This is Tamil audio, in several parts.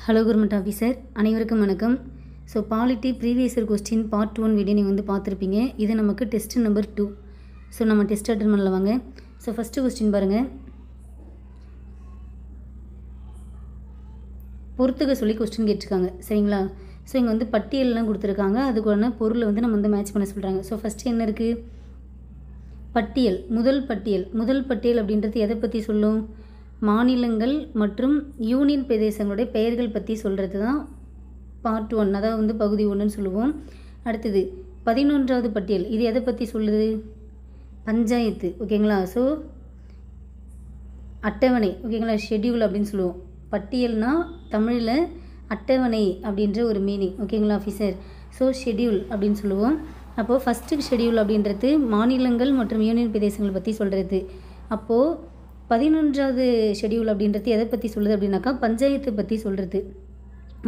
ஹலோ கவர்மெண்ட் ஆஃபீஸர், அனைவருக்கும் வணக்கம். So polity previous year question part 1 video நீங்கள் பார்த்துருப்பீங்க. இது நமக்கு டெஸ்ட் நம்பர் 2. ஸோ நம்ம டெஸ்ட் அட்டன் பண்ணல வாங்க. ஸோ ஃபஸ்ட்டு கொஸ்டின் பாருங்கள். பொறுத்துக்க சொல்லி கொஸ்டின் கேட்டிருக்காங்க, சரிங்களா? ஸோ இங்கே பட்டியல்லாம் கொடுத்துருக்காங்க. அதுக்கான பொருளை நம்ம மேட்ச் பண்ண சொல்கிறாங்க. ஸோ ஃபஸ்ட்டு என்ன இருக்குது? பட்டியல். முதல் பட்டியல் அப்படின்றது எதை பற்றி சொல்லும்? மாநிலங்கள் மற்றும் யூனியன் பிரதேசங்களுடைய பெயர்கள் பற்றி சொல்கிறது தான் பார்ட் 1, அதாவது பகுதி 1ன்னு சொல்லுவோம். அடுத்தது 11வது பட்டியல். இது எதை பற்றி சொல்லுது? பஞ்சாயத்து, ஓகேங்களா? ஸோ அட்டவணை, ஓகேங்களா? ஷெட்யூல் அப்படின்னு சொல்லுவோம். பட்டியல்னா தமிழில் அட்டவணை அப்படின்ற ஒரு மீனிங், ஓகேங்களா ஆஃபீஸர்? ஸோ ஷெட்யூல் அப்படின்னு சொல்லுவோம். அப்போது ஃபஸ்ட்டு ஷெட்யூல் அப்படின்றது மாநிலங்கள் மற்றும் யூனியன் பிரதேசங்கள் பற்றி சொல்கிறது. அப்போது 11வது ஷெட்யூல் அப்படின்றது எதை பற்றி சொல்லுது அப்படின்னாக்கா பஞ்சாயத்தை பற்றி சொல்கிறது.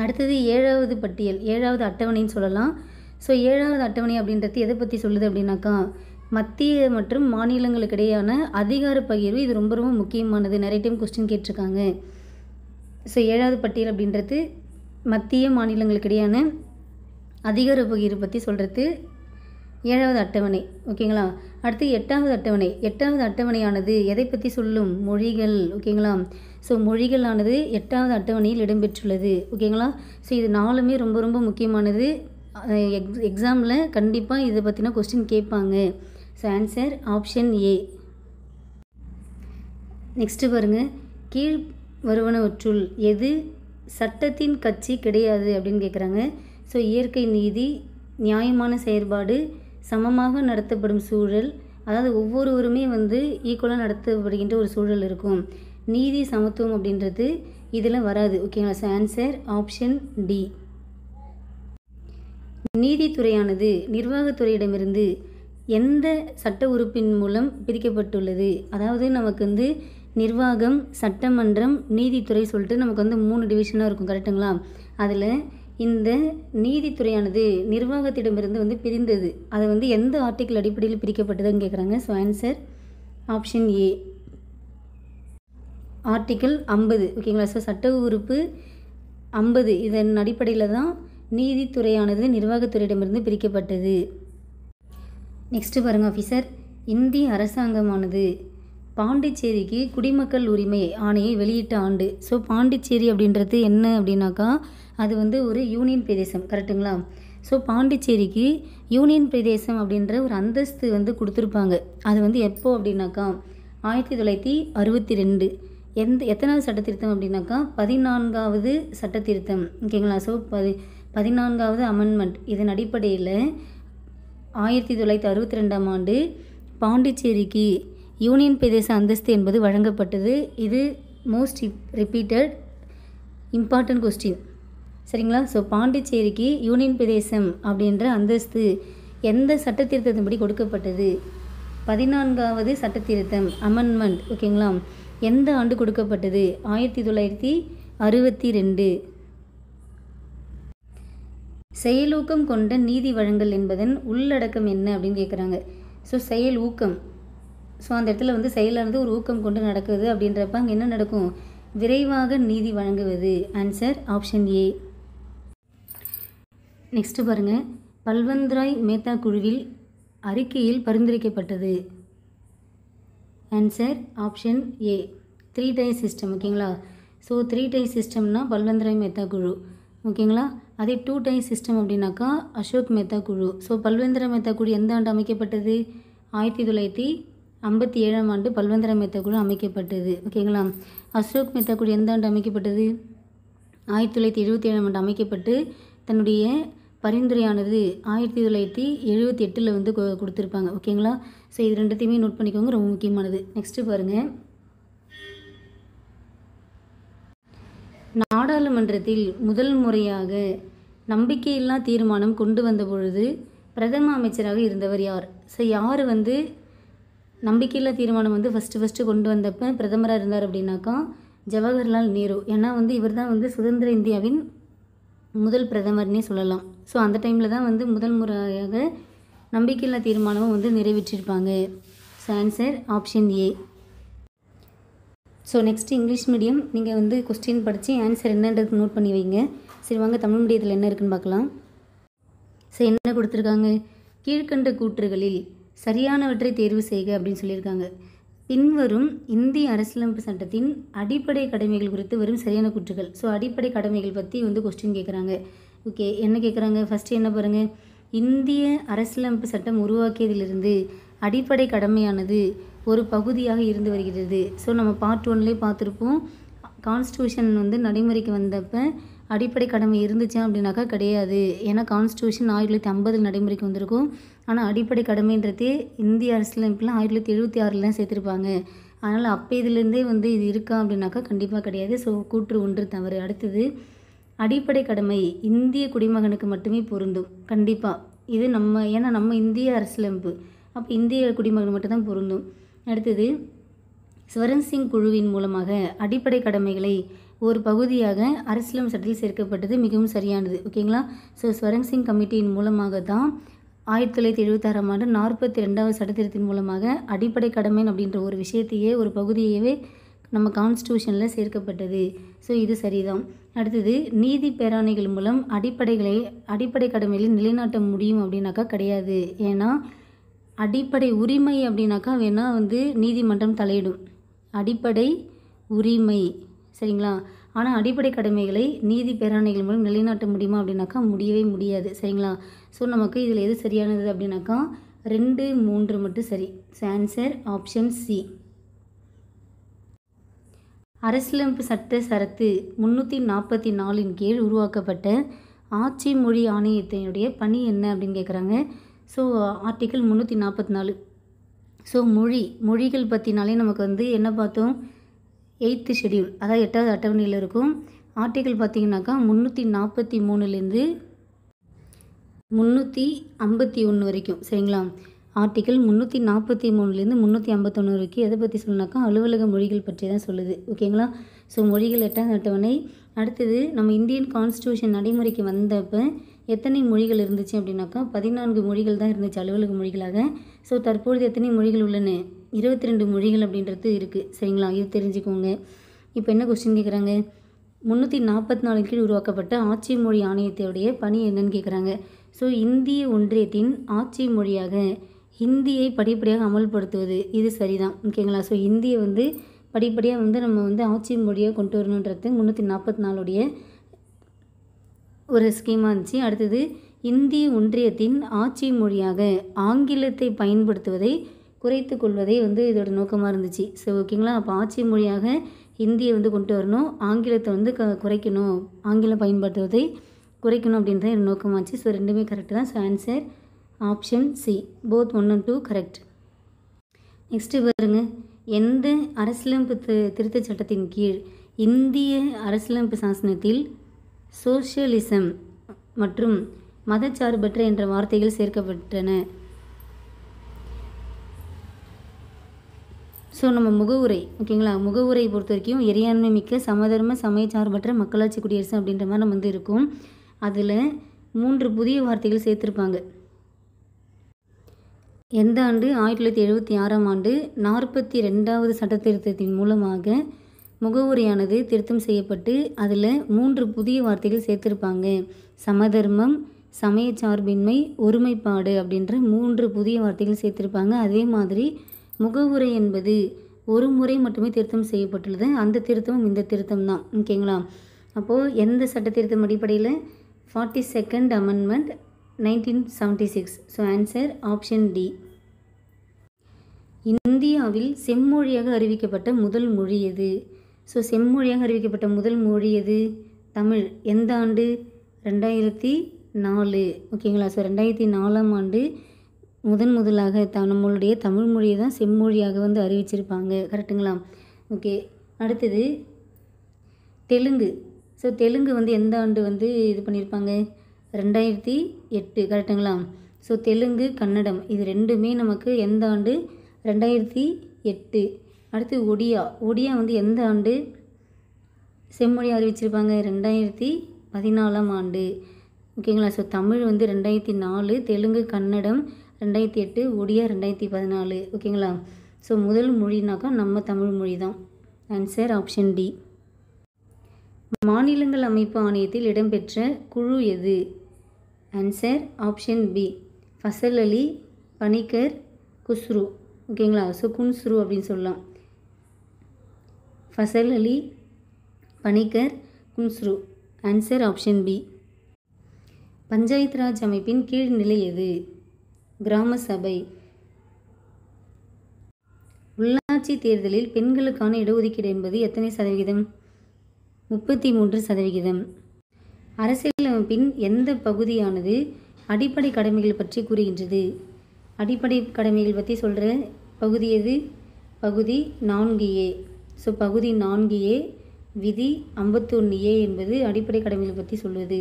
அடுத்தது 7வது பட்டியல், 7வது அட்டவணைன்னு சொல்லலாம். ஸோ 7வது அட்டவணை அப்படின்றது எதை பற்றி சொல்லுது அப்படின்னாக்கா மத்திய மற்றும் மாநிலங்களுக்கு இடையான அதிகார பகிர்வு. இது ரொம்ப ரொம்ப முக்கியமானது, நிறைய டைம் கொஸ்டின் கேட்டிருக்காங்க. ஸோ 7வது பட்டியல் அப்படின்றது மத்திய மாநிலங்களுக்கு இடையான அதிகார பகிர்வு பற்றி சொல்கிறது 7வது அட்டவணை, ஓகேங்களா? அடுத்து 8வது அட்டவணை. 8வது அட்டவணையானது எதை பற்றி சொல்லும்? மொழிகள், ஓகேங்களா? ஸோ மொழிகளானது 8வது அட்டவணையில் இடம்பெற்றுள்ளது, ஓகேங்களா? ஸோ இது 4மே ரொம்ப ரொம்ப முக்கியமானது. எக்ஸாமில் கண்டிப்பாக இதை பற்றின கொஸ்டின் கேட்பாங்க. ஸோ ஆன்சர் ஆப்ஷன் ஏ. நெக்ஸ்ட்டு பாருங்கள். கீழ் வருவனவற்றுள் எது சட்டத்தின் கட்சி கிடையாது அப்படின்னு கேட்குறாங்க. ஸோ இயற்கை நீதி, நியாயமான செயற்பாடு, சமமாக நடத்தப்படும் சூழல், அதாவது ஒவ்வொருவருமே ஈக்குவலாக நடத்தப்படுகின்ற ஒரு சூழல் இருக்கும். நீதி, சமத்துவம் அப்படின்றது இதில் வராது, ஓகேங்களா? So answer option D. நீதித்துறையானது நிர்வாகத்துறையிடமிருந்து எந்த சட்ட உறுப்பின் மூலம் பிரிக்கப்பட்டுள்ளது? அதாவது நமக்கு நிர்வாகம், சட்டமன்றம், நீதித்துறை சொல்லிட்டு நமக்கு 3 டிவிஷனாக இருக்கும், கரெக்டுங்களா? அதில் இந்த நீதித்துறையானது நிர்வாகத்திடமிருந்து பிரிந்தது. அது எந்த ஆர்டிக்கிள் அடிப்படையில் பிரிக்கப்பட்டதுன்னு கேட்குறாங்க. ஸோ ஆன்சர் ஆப்ஷன் ஏ, ஆர்டிக்கிள் 50, ஓகேங்களா? ஸோ சட்ட உறுப்பு 50 இதன் அடிப்படையில் தான் நீதித்துறையானது நிர்வாகத்துறையிடமிருந்து பிரிக்கப்பட்டது. நெக்ஸ்ட்டு பாருங்கள் ஆஃபீஸர். இந்திய அரசாங்கமானது பாண்டிச்சேரிக்கு குடிமக்கள் உரிமை ஆணையை வெளியிட்ட ஆண்டு. ஸோ பாண்டிச்சேரி அப்படின்றது என்ன அப்படின்னாக்கா அது ஒரு யூனியன் பிரதேசம், கரெக்டுங்களா? ஸோ பாண்டிச்சேரிக்கு யூனியன் பிரதேசம் அப்படின்ற ஒரு அந்தஸ்து கொடுத்துருப்பாங்க. அது எப்போ அப்படின்னாக்கா 1962. எத்தனாவது சட்ட திருத்தம் அப்படின்னாக்கா 14வது சட்ட திருத்தம், ஓகேங்களா? ஸோ 14வது அமெண்ட்மெண்ட். இதன் அடிப்படையில் 1962ஆம் ஆண்டு பாண்டிச்சேரிக்கு யூனியன் பிரதேச அந்தஸ்து என்பது வழங்கப்பட்டது. இது மோஸ்ட் ரிப்பீட்டட் இம்பார்ட்டன்ட் கொஸ்டின், சரிங்களா? ஸோ பாண்டிச்சேரிக்கு யூனியன் பிரதேசம் அப்படின்ற அந்தஸ்து எந்த சட்ட திருத்தத்தின்படி கொடுக்கப்பட்டது? 14வது சட்ட திருத்தம் அமெண்ட்மெண்ட், ஓகேங்களா? எந்த ஆண்டு கொடுக்கப்பட்டது? 1962. செயலூக்கம் கொண்ட நீதி வழங்கல் என்பதன் உள்ளடக்கம் என்ன அப்படின்னு கேட்குறாங்க. ஸோ செயல் ஊக்கம். ஸோ அந்த இடத்துல செயலானது ஒரு ஊக்கம் கொண்டு நடக்குது அப்படின்றப்ப அங்கே என்ன நடக்கும்? விரைவாக நீதி வழங்குவது. ஆன்சர் ஆப்ஷன் ஏ. நெக்ஸ்ட்டு பாருங்கள். பல்வந்த்ராய் மேத்தா குழுவில் அறிக்கையில் பரிந்துரைக்கப்பட்டது. Answer option A, 3 tier system, ஓகேங்களா? ஸோ 3 டை சிஸ்டம்னா பல்வந்த்ராய் மேத்தா குழு, ஓகேங்களா? அதே 2 டை சிஸ்டம் அப்படின்னாக்கா அசோக் மேத்தா குழு. ஸோ பல்வந்த்ராய் மேத்தா குழு எந்த ஆண்டு அமைக்கப்பட்டது? 1957ஆம் ஆண்டு பல்வந்த்ராய் மேத்தா குழு அமைக்கப்பட்டது, ஓகேங்களா? அசோக் மேத்தா குழு எந்த ஆண்டு அமைக்கப்பட்டது? 1977ஆம் ஆண்டு அமைக்கப்பட்டு தன்னுடைய பரிந்துரையானது 1978 கொடுத்துருப்பாங்க, ஓகேங்களா? ஸோ இது ரெண்டுத்தையுமே நோட் பண்ணிக்கோங்க, ரொம்ப முக்கியமானது. நெக்ஸ்ட்டு பாருங்கள். நாடாளுமன்றத்தில் முதல் முறையாக நம்பிக்கையில்லா தீர்மானம் கொண்டு வந்த பொழுது பிரதம அமைச்சராக இருந்தவர் யார்? ஸோ யார் நம்பிக்கையில்லா தீர்மானம் ஃபஸ்ட்டு கொண்டு வந்தப்போ பிரதமராக இருந்தார் அப்படின்னாக்கா ஜவஹர்லால் நேரு. ஏன்னா இவர் தான் சுதந்திர இந்தியாவின் முதல் பிரதமர்னே சொல்லலாம். ஸோ அந்த டைமில் தான் முதல் முறையாக நம்பிக்கையில்லா தீர்மானமும் நிறைவேற்றியிருப்பாங்க. So answer option A. So next English medium நீங்கள் வந்து கொஸ்டின் படித்து ஆன்சர் என்னன்றது நோட் பண்ணி வைங்க. சரி வாங்க தமிழ் மீடியத்தில் என்ன இருக்குன்னு பார்க்கலாம். ஸோ என்ன கொடுத்துருக்காங்க, கீழ்கண்ட கூற்றுகளில் சரியானவற்றை தேர்வு செய்க அப்படின்னு சொல்லியிருக்காங்க. பின்வரும் இந்திய அரசியலமைப்பு சட்டத்தின் அடிப்படை கடமைகள் குறித்து வரும் சரியான கூற்றுகள். ஸோ அடிப்படை கடமைகள் பற்றி வந்து கொஸ்டின் கேட்குறாங்க. ஓகே, என்ன கேட்குறாங்க, ஃபஸ்ட்டு என்ன பாருங்கள், இந்திய அரசியலமைப்பு சட்டம் உருவாக்கியதிலிருந்து அடிப்படை கடமையானது ஒரு பகுதியாக இருந்து வருகிறது. ஸோ நம்ம பார்ட் 1லேயே பார்த்துருப்போம், கான்ஸ்டியூஷன் வந்து நடைமுறைக்கு வந்தப்போ அடிப்படை கடமை இருந்துச்சா அப்படின்னாக்கா கிடையாது. ஏன்னா கான்ஸ்டியூஷன் 1950 நடைமுறைக்கு வந்திருக்கும். ஆனால் அடிப்படை கடமைன்றது இந்திய அரசியலமைப்பில் 1976 தான் சேர்த்துருப்பாங்க. அதனால் அப்போ இதுலேருந்தே வந்து இது இருக்கா அப்படின்னாக்கா கண்டிப்பாக கிடையாது. ஸோ கூற்று 1 தவறு. அடுத்தது, அடிப்படை கடமை இந்திய குடிமகனுக்கு மட்டுமே பொருந்தும். கண்டிப்பாக இது ஏன்னா நம்ம இந்திய அரசியலமைப்பு, அப்போ இந்திய குடிமகன் மட்டும்தான் பொருந்தும். அடுத்தது, ஸ்வரன் சிங் குழுவின் மூலமாக அடிப்படை கடமைகளை ஒரு பகுதியாக அரசியலமைப்பு சட்டத்தில் சேர்க்கப்பட்டது மிகவும் சரியானது. ஓகேங்களா. ஸோ ஸ்வரன் சிங் கமிட்டியின் மூலமாக தான் 1976ஆம் ஆண்டு 42வது சட்டத்திருத்தின் மூலமாக அடிப்படை கடமை அப்படின்ற ஒரு விஷயத்தையே ஒரு பகுதியவே நம்ம கான்ஸ்டியூஷனில் சேர்க்கப்பட்டது. ஸோ இது சரிதான். அடுத்தது, நீதி பேராணைகள் மூலம் அடிப்படை கடமைகளை நிலைநாட்ட முடியும் அப்படின்னாக்கா கிடையாது. ஏன்னா அடிப்படை உரிமை அப்படின்னாக்கா வேணால் வந்து நீதிமன்றம் தலையிடும், அடிப்படை உரிமை சரிங்களா. ஆனால் அடிப்படை கடமைகளை நீதி பேராணைகள் மூலம் நிலைநாட்ட முடியுமா அப்படின்னாக்கா முடியவே முடியாது. சரிங்களா. ஸோ நமக்கு இதில் எது சரியானது அப்படின்னாக்கா 2, 3 மட்டும் சரி. So answer option C. அரசியலமைப்பு சட்ட சரத்து 344 கீழ் உருவாக்கப்பட்ட ஆட்சி மொழி ஆணையத்தினுடைய பணி என்ன அப்படின்னு கேட்குறாங்க. So article 344. ஸோ மொழிகள் பற்றினாலே நமக்கு வந்து என்ன பார்த்தோம், 8th ஷெடியூல், அதாவது 8வது அட்டவணையில் இருக்கும். ஆர்டிக்கிள் பார்த்திங்கனாக்கா 343லேருந்து 351 வரைக்கும். சரிங்களா. ஆர்டிக்கிள் 343லேருந்து 351 வரைக்கும் எதை பற்றி சொல்லுனாக்கா அலுவலக மொழிகள் பற்றி தான் சொல்லுது. ஓகேங்களா. ஸோ மொழிகள் 8வது அட்டவணை. அடுத்தது, நம்ம இந்தியன் கான்ஸ்டியூஷன் நடைமுறைக்கு வந்தப்போ எத்தனை மொழிகள் இருந்துச்சு அப்படின்னாக்கா 14 மொழிகள் தான் இருந்துச்சு அலுவலக மொழிகளாக. ஸோ தற்பொழுது எத்தனை மொழிகள் உள்ளன, 22 மொழிகள் அப்படின்றது இருக்குது. சரிங்களா. இது தெரிஞ்சுக்கோங்க. இப்போ என்ன கொஸ்டின் கேட்குறாங்க, 344 கீழ் உருவாக்கப்பட்ட ஆட்சி மொழி ஆணையத்துடைய பணி என்னன்னு கேட்குறாங்க. ஸோ இந்திய ஒன்றியத்தின் ஆட்சி மொழியாக ஹிந்தியை படிப்படியாக அமல்படுத்துவது, இது சரிதான். ஓகேங்களா. ஸோ ஹிந்தியை வந்து படிப்படியாக வந்து நம்ம வந்து ஆட்சி மொழியாக கொண்டு வரணுன்றது 344 ஒரு ஸ்கீமாக இருந்துச்சு. அடுத்தது, இந்திய ஒன்றியத்தின் ஆட்சி மொழியாக ஆங்கிலத்தை பயன்படுத்துவதை குறைத்து கொள்வதே வந்து இதோட நோக்கமாக இருந்துச்சு. ஸோ ஓகேங்களா. அப்போ ஆட்சி மொழியாக ஹிந்தியை வந்து கொண்டு வரணும், ஆங்கிலத்தை வந்து குறைக்கணும், ஆங்கிலம் பயன்படுத்துவதை குறைக்கணும் அப்படின்றத என்னோட நோக்கமாச்சு. ஸோ ரெண்டுமே கரெக்டு தான். So answer option C. Both 1 and 2 correct. Next பாருங்க, எந்த அரசியலமைப்பு திருத்தச் சட்டத்தின் கீழ் இந்திய அரசியலமைப்பு சாசனத்தில் சோஷியலிசம் மற்றும் மதச்சார்பற்ற என்ற வார்த்தைகள் சேர்க்கப்பட்டன. ஸோ நம்ம முகவுரை, ஓகேங்களா, முகவுரை பொறுத்த வரைக்கும் இறையாண்மை மிக்க சமதர்ம சமயச்சார்பற்ற மக்களாட்சி குடியரசு அப்படின்ற மாதிரி நம்ம வந்து இருக்கும். அதில் 3 புதிய வார்த்தைகள் சேர்த்துருப்பாங்க. எந்த ஆண்டு, 1976ஆம் ஆண்டு 42வது சட்டத்திருத்தத்தின் மூலமாக முகவுரையானது திருத்தம் செய்யப்பட்டு அதில் 3 புதிய வார்த்தைகள் சேர்த்துருப்பாங்க. சமதர்மம், சமயச்சார்பின்மை, ஒருமைப்பாடு அப்படின்ற 3 புதிய வார்த்தைகள் சேர்த்துருப்பாங்க. அதே மாதிரி முகவுரை என்பது ஒரு முறை மட்டுமே திருத்தம் செய்யப்பட்டுள்ளது. அந்த திருத்தமும் இந்த திருத்தம் தான். ஓகேங்களா. அப்போது எந்த சட்ட திருத்தம் அடிப்படையில், 42nd Amendment 1976. So answer option D. இந்தியாவில் செம்மொழியாக அறிவிக்கப்பட்ட முதல் மொழி எது? ஸோ செம்மொழியாக அறிவிக்கப்பட்ட முதல் மொழி எது? தமிழ். எந்த ஆண்டு? 2004. ஓகேங்களா. ஸோ 2004ஆம் ஆண்டு முதலாக நம்மளுடைய தமிழ் மொழியை தான் செம்மொழியாக வந்து அறிவிச்சிருப்பாங்க. கரெக்டுங்களா. ஓகே. அடுத்தது தெலுங்கு. ஸோ தெலுங்கு வந்து எந்த ஆண்டு வந்து இது பண்ணியிருப்பாங்க? 2008. கரெக்டுங்களா. ஸோ தெலுங்கு, கன்னடம் இது ரெண்டுமே நமக்கு எந்த ஆண்டு? 2008. அடுத்து ஒடியா வந்து எந்த ஆண்டு செம்மொழி அறிவிச்சிருப்பாங்க? 2014ஆம் ஆண்டு. ஓகேங்களா. ஸோ தமிழ் வந்து 2004, தெலுங்கு கன்னடம் 2008, ஒடியா 2014. ஓகேங்களா. ஸோ முதல் மொழினாக்கா நம்ம தமிழ் மொழி தான். Answer option D. மாநிலங்கள் அமைப்பு ஆணையத்தில் இடம்பெற்ற குழு எது? Answer option B. Fazal Ali, Panikkar, Kunzru. ஓகேங்களா? ஸோ குன்ஸ்ரு அப்படின்னு சொல்லலாம். Fazal Ali, Panikkar, Kunzru. Answer option B. Panchayat Raj அமைப்பின் கீழ்நிலை எது? கிராம சபை. உள்ளாட்சி தேர்தலில் பெண்களுக்கான இடஒதுக்கீடு என்பது எத்தனை சதவிகிதம்? 33%. அரசியலமைப்பின் எந்த பகுதியானது அடிப்படை கடமைகள் பற்றி கூறுகின்றது? அடிப்படை கடமைகள் பற்றி சொல்கிற பகுதி எது? பகுதி 4A. ஸோ பகுதி 4A விதி 51A என்பது அடிப்படை கடமைகள் பற்றி சொல்வது.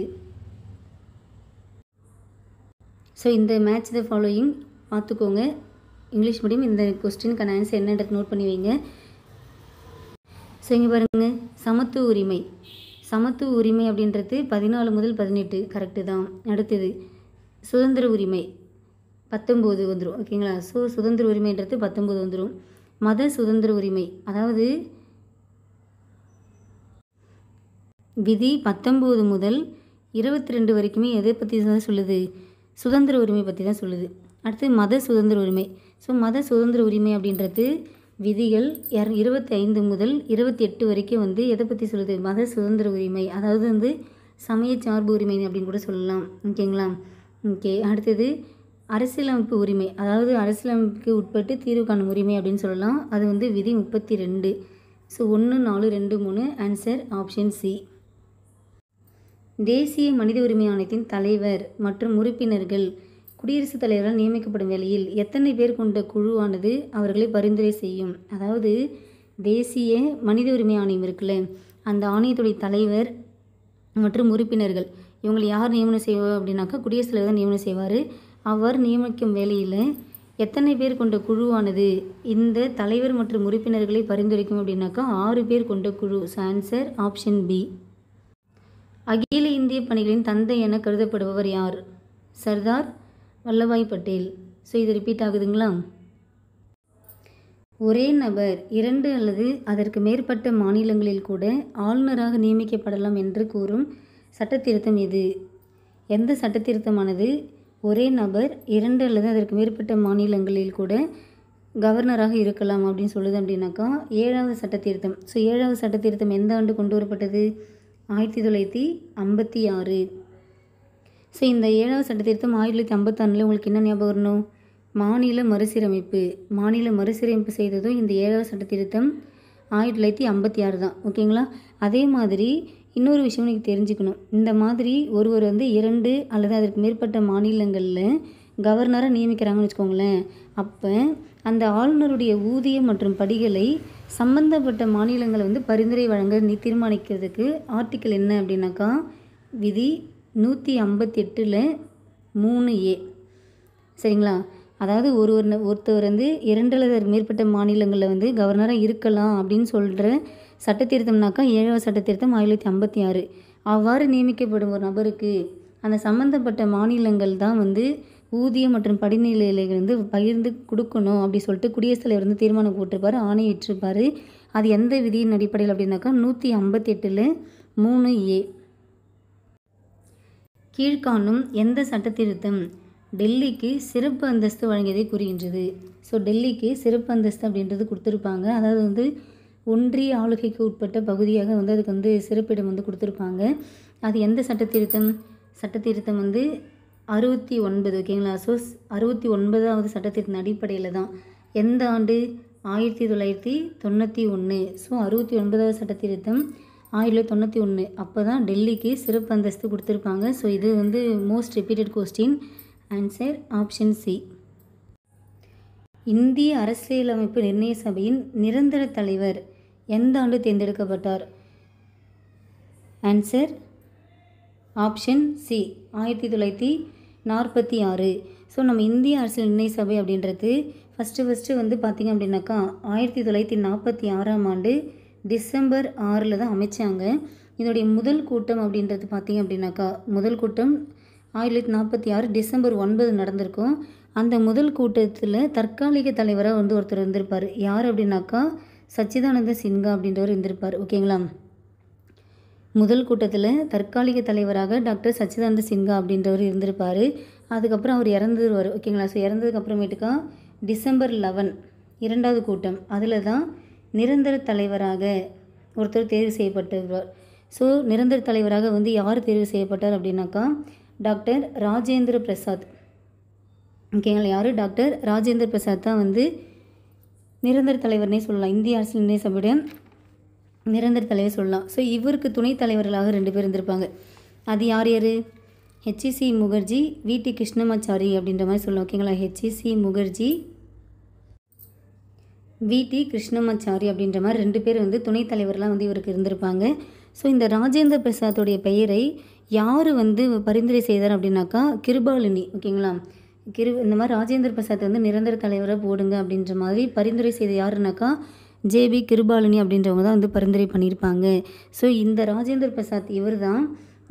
ஸோ இந்த மேட்ச் த ஃபாலோயிங் பார்த்துக்கோங்க. இங்கிலீஷ் மீடியம் இந்த கொஸ்டினுக்கான ஆன்சர் என்னன்றது நோட் பண்ணி வைங்க. ஸோ இங்கே பாருங்கள், சமத்துவ உரிமை. சமத்துவ உரிமை அப்படின்றது 14 முதல் 18 கரெக்டு தான். அடுத்தது சுதந்திர உரிமை 19 வந்துடும். ஓகேங்களா? ஸோ சுதந்திர உரிமைன்றது 19 வந்துடும். மத சுதந்திர உரிமை அதாவது விதி 19 முதல் 22 வரைக்குமே எதை பற்றி தான் சொல்லுது? சுதந்திர உரிமை பற்றி தான் சொல்லுது. அடுத்து மத சுதந்திர உரிமை. ஸோ மத சுதந்திர உரிமை அப்படின்றது விதிகள் 25 முதல் 28 வரைக்கும் வந்து எதை பற்றி சொல்லுது? மத சுதந்திர உரிமை, அதாவது வந்து சமய சார்பு உரிமை அப்படின்னு கூட சொல்லலாம். ஓகேங்களா? ஓகே. அடுத்தது அரசியலமைப்பு உரிமை, அதாவது அரசியலமைப்புக்கு உட்பட்டு தீர்வு காணும் உரிமை அப்படின்னு சொல்லலாம். அது வந்து விதி 32. So 1, 4, 2, 3 answer option C. தேசிய மனித உரிமை ஆணையத்தின் தலைவர் மற்றும் உறுப்பினர்கள் குடியரசுத் தலைவரால் நியமிக்கப்படும் வேளையில் எத்தனை பேர் கொண்ட குழுவானது அவர்களை பரிந்துரை செய்யும்? அதாவது தேசிய மனித உரிமை ஆணையம் இருக்குல்ல, அந்த ஆணையத்துடைய தலைவர் மற்றும் உறுப்பினர்கள் இவங்களை யார் நியமனம் செய்வார் அப்படின்னாக்கா குடியரசுத் தலைவர் தான் நியமனம் செய்வார். அவர் நியமிக்கும் வேளையில் எத்தனை பேர் கொண்ட குழுவானது இந்த தலைவர் மற்றும் உறுப்பினர்களை பரிந்துரைக்கும் அப்படின்னாக்கா 6 பேர் கொண்ட குழு. So answer option B. அகில இந்திய பணிகளின் தந்தை என கருதப்படுபவர் யார்? சர்தார் வல்லபாய் பட்டேல். ஸோ இது ரிப்பீட் ஆகுதுங்களா? ஒரே நபர் 2 அல்லது அதற்கு மேற்பட்ட மாநிலங்களில் கூட ஆளுநராக நியமிக்கப்படலாம் என்று கூறும் சட்டத்திருத்தம் எது? எந்த சட்டத்திருத்தமானது ஒரே நபர் 2 அல்லது அதற்கு மேற்பட்ட மாநிலங்களில் கூட கவர்னராக இருக்கலாம் அப்படின்னு சொல்லுது அப்படின்னாக்கா 7வது சட்டத்திருத்தம். ஸோ 7வது சட்டத்திருத்தம் எந்த ஆண்டு கொண்டு வரப்பட்டது? 1956. ஸோ இந்த 7வது சட்டத்திருத்தம் 1956 உங்களுக்கு என்ன ஞாபகம் வரணும்? மாநில மறுசீரமைப்பு. மாநில மறுசீரமைப்பு செய்ததும் இந்த 7வது சட்டத்திருத்தம் 1956 தான். ஓகேங்களா? அதே மாதிரி இன்னொரு விஷயம் நீங்கள் தெரிஞ்சுக்கணும். இந்த மாதிரி ஒருவர் வந்து 2 அல்லது அதற்கு மேற்பட்ட மாநிலங்களில் கவர்னராக நியமிக்கிறாங்கன்னு வச்சுக்கோங்களேன். அப்போ அந்த ஆளுநருடைய ஊதியம் மற்றும் படிகளை சம்பந்தப்பட்ட மாநிலங்களை வந்து பரிந்துரை வழங்க தீர்மானிக்கிறதுக்கு ஆர்டிக்கல் என்ன அப்படின்னாக்கா விதி 158 3A. சரிங்களா? அதாவது ஒருத்தவர் வந்து 2 அல்லது அதற்கு மேற்பட்ட மாநிலங்களில் வந்து கவர்னராக இருக்கலாம் அப்படின்னு சொல்கிற சட்டத்திருத்தம்னாக்கா 7வது சட்டத்திருத்தம் 1956. அவ்வாறு நியமிக்கப்படும் ஒரு நபருக்கு அந்த சம்பந்தப்பட்ட மாநிலங்கள் தான் வந்து ஊதியம் மற்றும் படிநிலைகளை வந்து பகிர்ந்து கொடுக்கணும் அப்படி சொல்லிட்டு குடியரசுத் தலைவர் வந்து தீர்மானம் போட்டிருப்பார், ஆணையிட்டிருப்பார். அது எந்த விதியின் அடிப்படையில் அப்படின்னாக்கா 158 3A. கீழ்காணும் எந்த சட்டத்திருத்தம் டெல்லிக்கு சிறப்பு அந்தஸ்து வழங்கியதை கூறுகின்றது? ஸோ டெல்லிக்கு சிறப்பு அந்தஸ்து அப்படின்றது கொடுத்துருப்பாங்க. அதாவது வந்து ஒன்றிய ஆளுகைக்கு உட்பட்ட பகுதியாக வந்து அதுக்கு வந்து சிறப்பிடம் வந்து கொடுத்துருப்பாங்க. அது எந்த சட்டத்திருத்தம்? சட்டத்திருத்தம் வந்து 69. ஓகேங்களா? ஸோ 69வது சட்டத்திருத்தம் அடிப்படையில் தான். எந்த ஆண்டு? 1991. ஸோ 69வது சட்டத்திருத்தம் 1991. அப்போ தான் டெல்லிக்கு சிறப்பு அந்தஸ்து கொடுத்துருப்பாங்க. ஸோ இது வந்து most repeated question. Answer option C. இந்திய அரசியலமைப்பு நிர்ணய சபையின் நிரந்தர தலைவர் எந்த ஆண்டு தேர்ந்தெடுக்கப்பட்டார்? Answer option C 1946. ஸோ நம்ம இந்திய அரசியல் நிர்ணய சபை அப்படின்றது ஃபஸ்ட்டு வந்து பார்த்திங்க அப்படின்னாக்கா 1946ஆம் ஆண்டு டிசம்பர் 6 தான் அமைச்சாங்க. இதோடைய முதல் கூட்டம் அப்படின்றது பார்த்திங்க அப்படின்னாக்கா முதல் கூட்டம் 1946 டிசம்பர் 9 நடந்திருக்கும். அந்த முதல் கூட்டத்தில் தற்காலிக தலைவராக வந்து ஒருத்தர் வந்திருப்பார். யார் அப்படின்னாக்கா சச்சிதானந்த சின்ஹா அப்படின்றவர் இருந்திருப்பார். ஓகேங்களா. முதல் கூட்டத்தில் தற்காலிக தலைவராக டாக்டர் சச்சிதானந்த சின்ஹா அப்படின்றவர் இருந்திருப்பார். அதுக்கப்புறம் அவர் இறந்துருவார். ஓகேங்களா. ஸோ இறந்ததுக்கப்புறமேட்டுக்கா டிசம்பர் 11 2வது கூட்டம் அதில் தான் நிரந்தர தலைவராக ஒருத்தர் தேர்வு செய்யப்பட்டுருவார். ஸோ நிரந்தர தலைவராக வந்து யார் தேர்வு செய்யப்பட்டார் அப்படின்னாக்கா டாக்டர் ராஜேந்திர பிரசாத். ஓகேங்களா. யார்? டாக்டர் ராஜேந்திர பிரசாத் தான் வந்து நிரந்தர தலைவர்னே சொல்லலாம். இந்திய அரசியல் நிர்ணய சபையுடைய நிரந்தர தலைவர் சொல்லலாம். ஸோ இவருக்கு துணைத் தலைவர்களாக 2 பேர் இருந்திருப்பாங்க. அது யார் யார்? ஹெச்சி முகர்ஜி, விடி கிருஷ்ணமாச்சாரி அப்படின்ற மாதிரி சொல்லலாம். ஓகேங்களா. ஹெச்சி முகர்ஜி, விடி கிருஷ்ணமாச்சாரி அப்படின்ற மாதிரி 2 பேர் வந்து துணைத் தலைவர்லாம் வந்து இவருக்கு இருந்திருப்பாங்க. ஸோ இந்த ராஜேந்திர பிரசாத்தோடைய பெயரை யார் வந்து பரிந்துரை செய்தார் அப்படின்னாக்கா கிருபாலினி. ஓகேங்களா. இந்த மாதிரி ராஜேந்திர பிரசாத் வந்து நிரந்தர தலைவராக போடுங்க அப்படின்ற மாதிரி பரிந்துரை செய்த யாருனாக்கா ஜேபி கிருபாலினி அப்படின்றவங்க தான் வந்து பரிந்துரை பண்ணியிருப்பாங்க. ஸோ இந்த ராஜேந்திர பிரசாத் இவர் தான்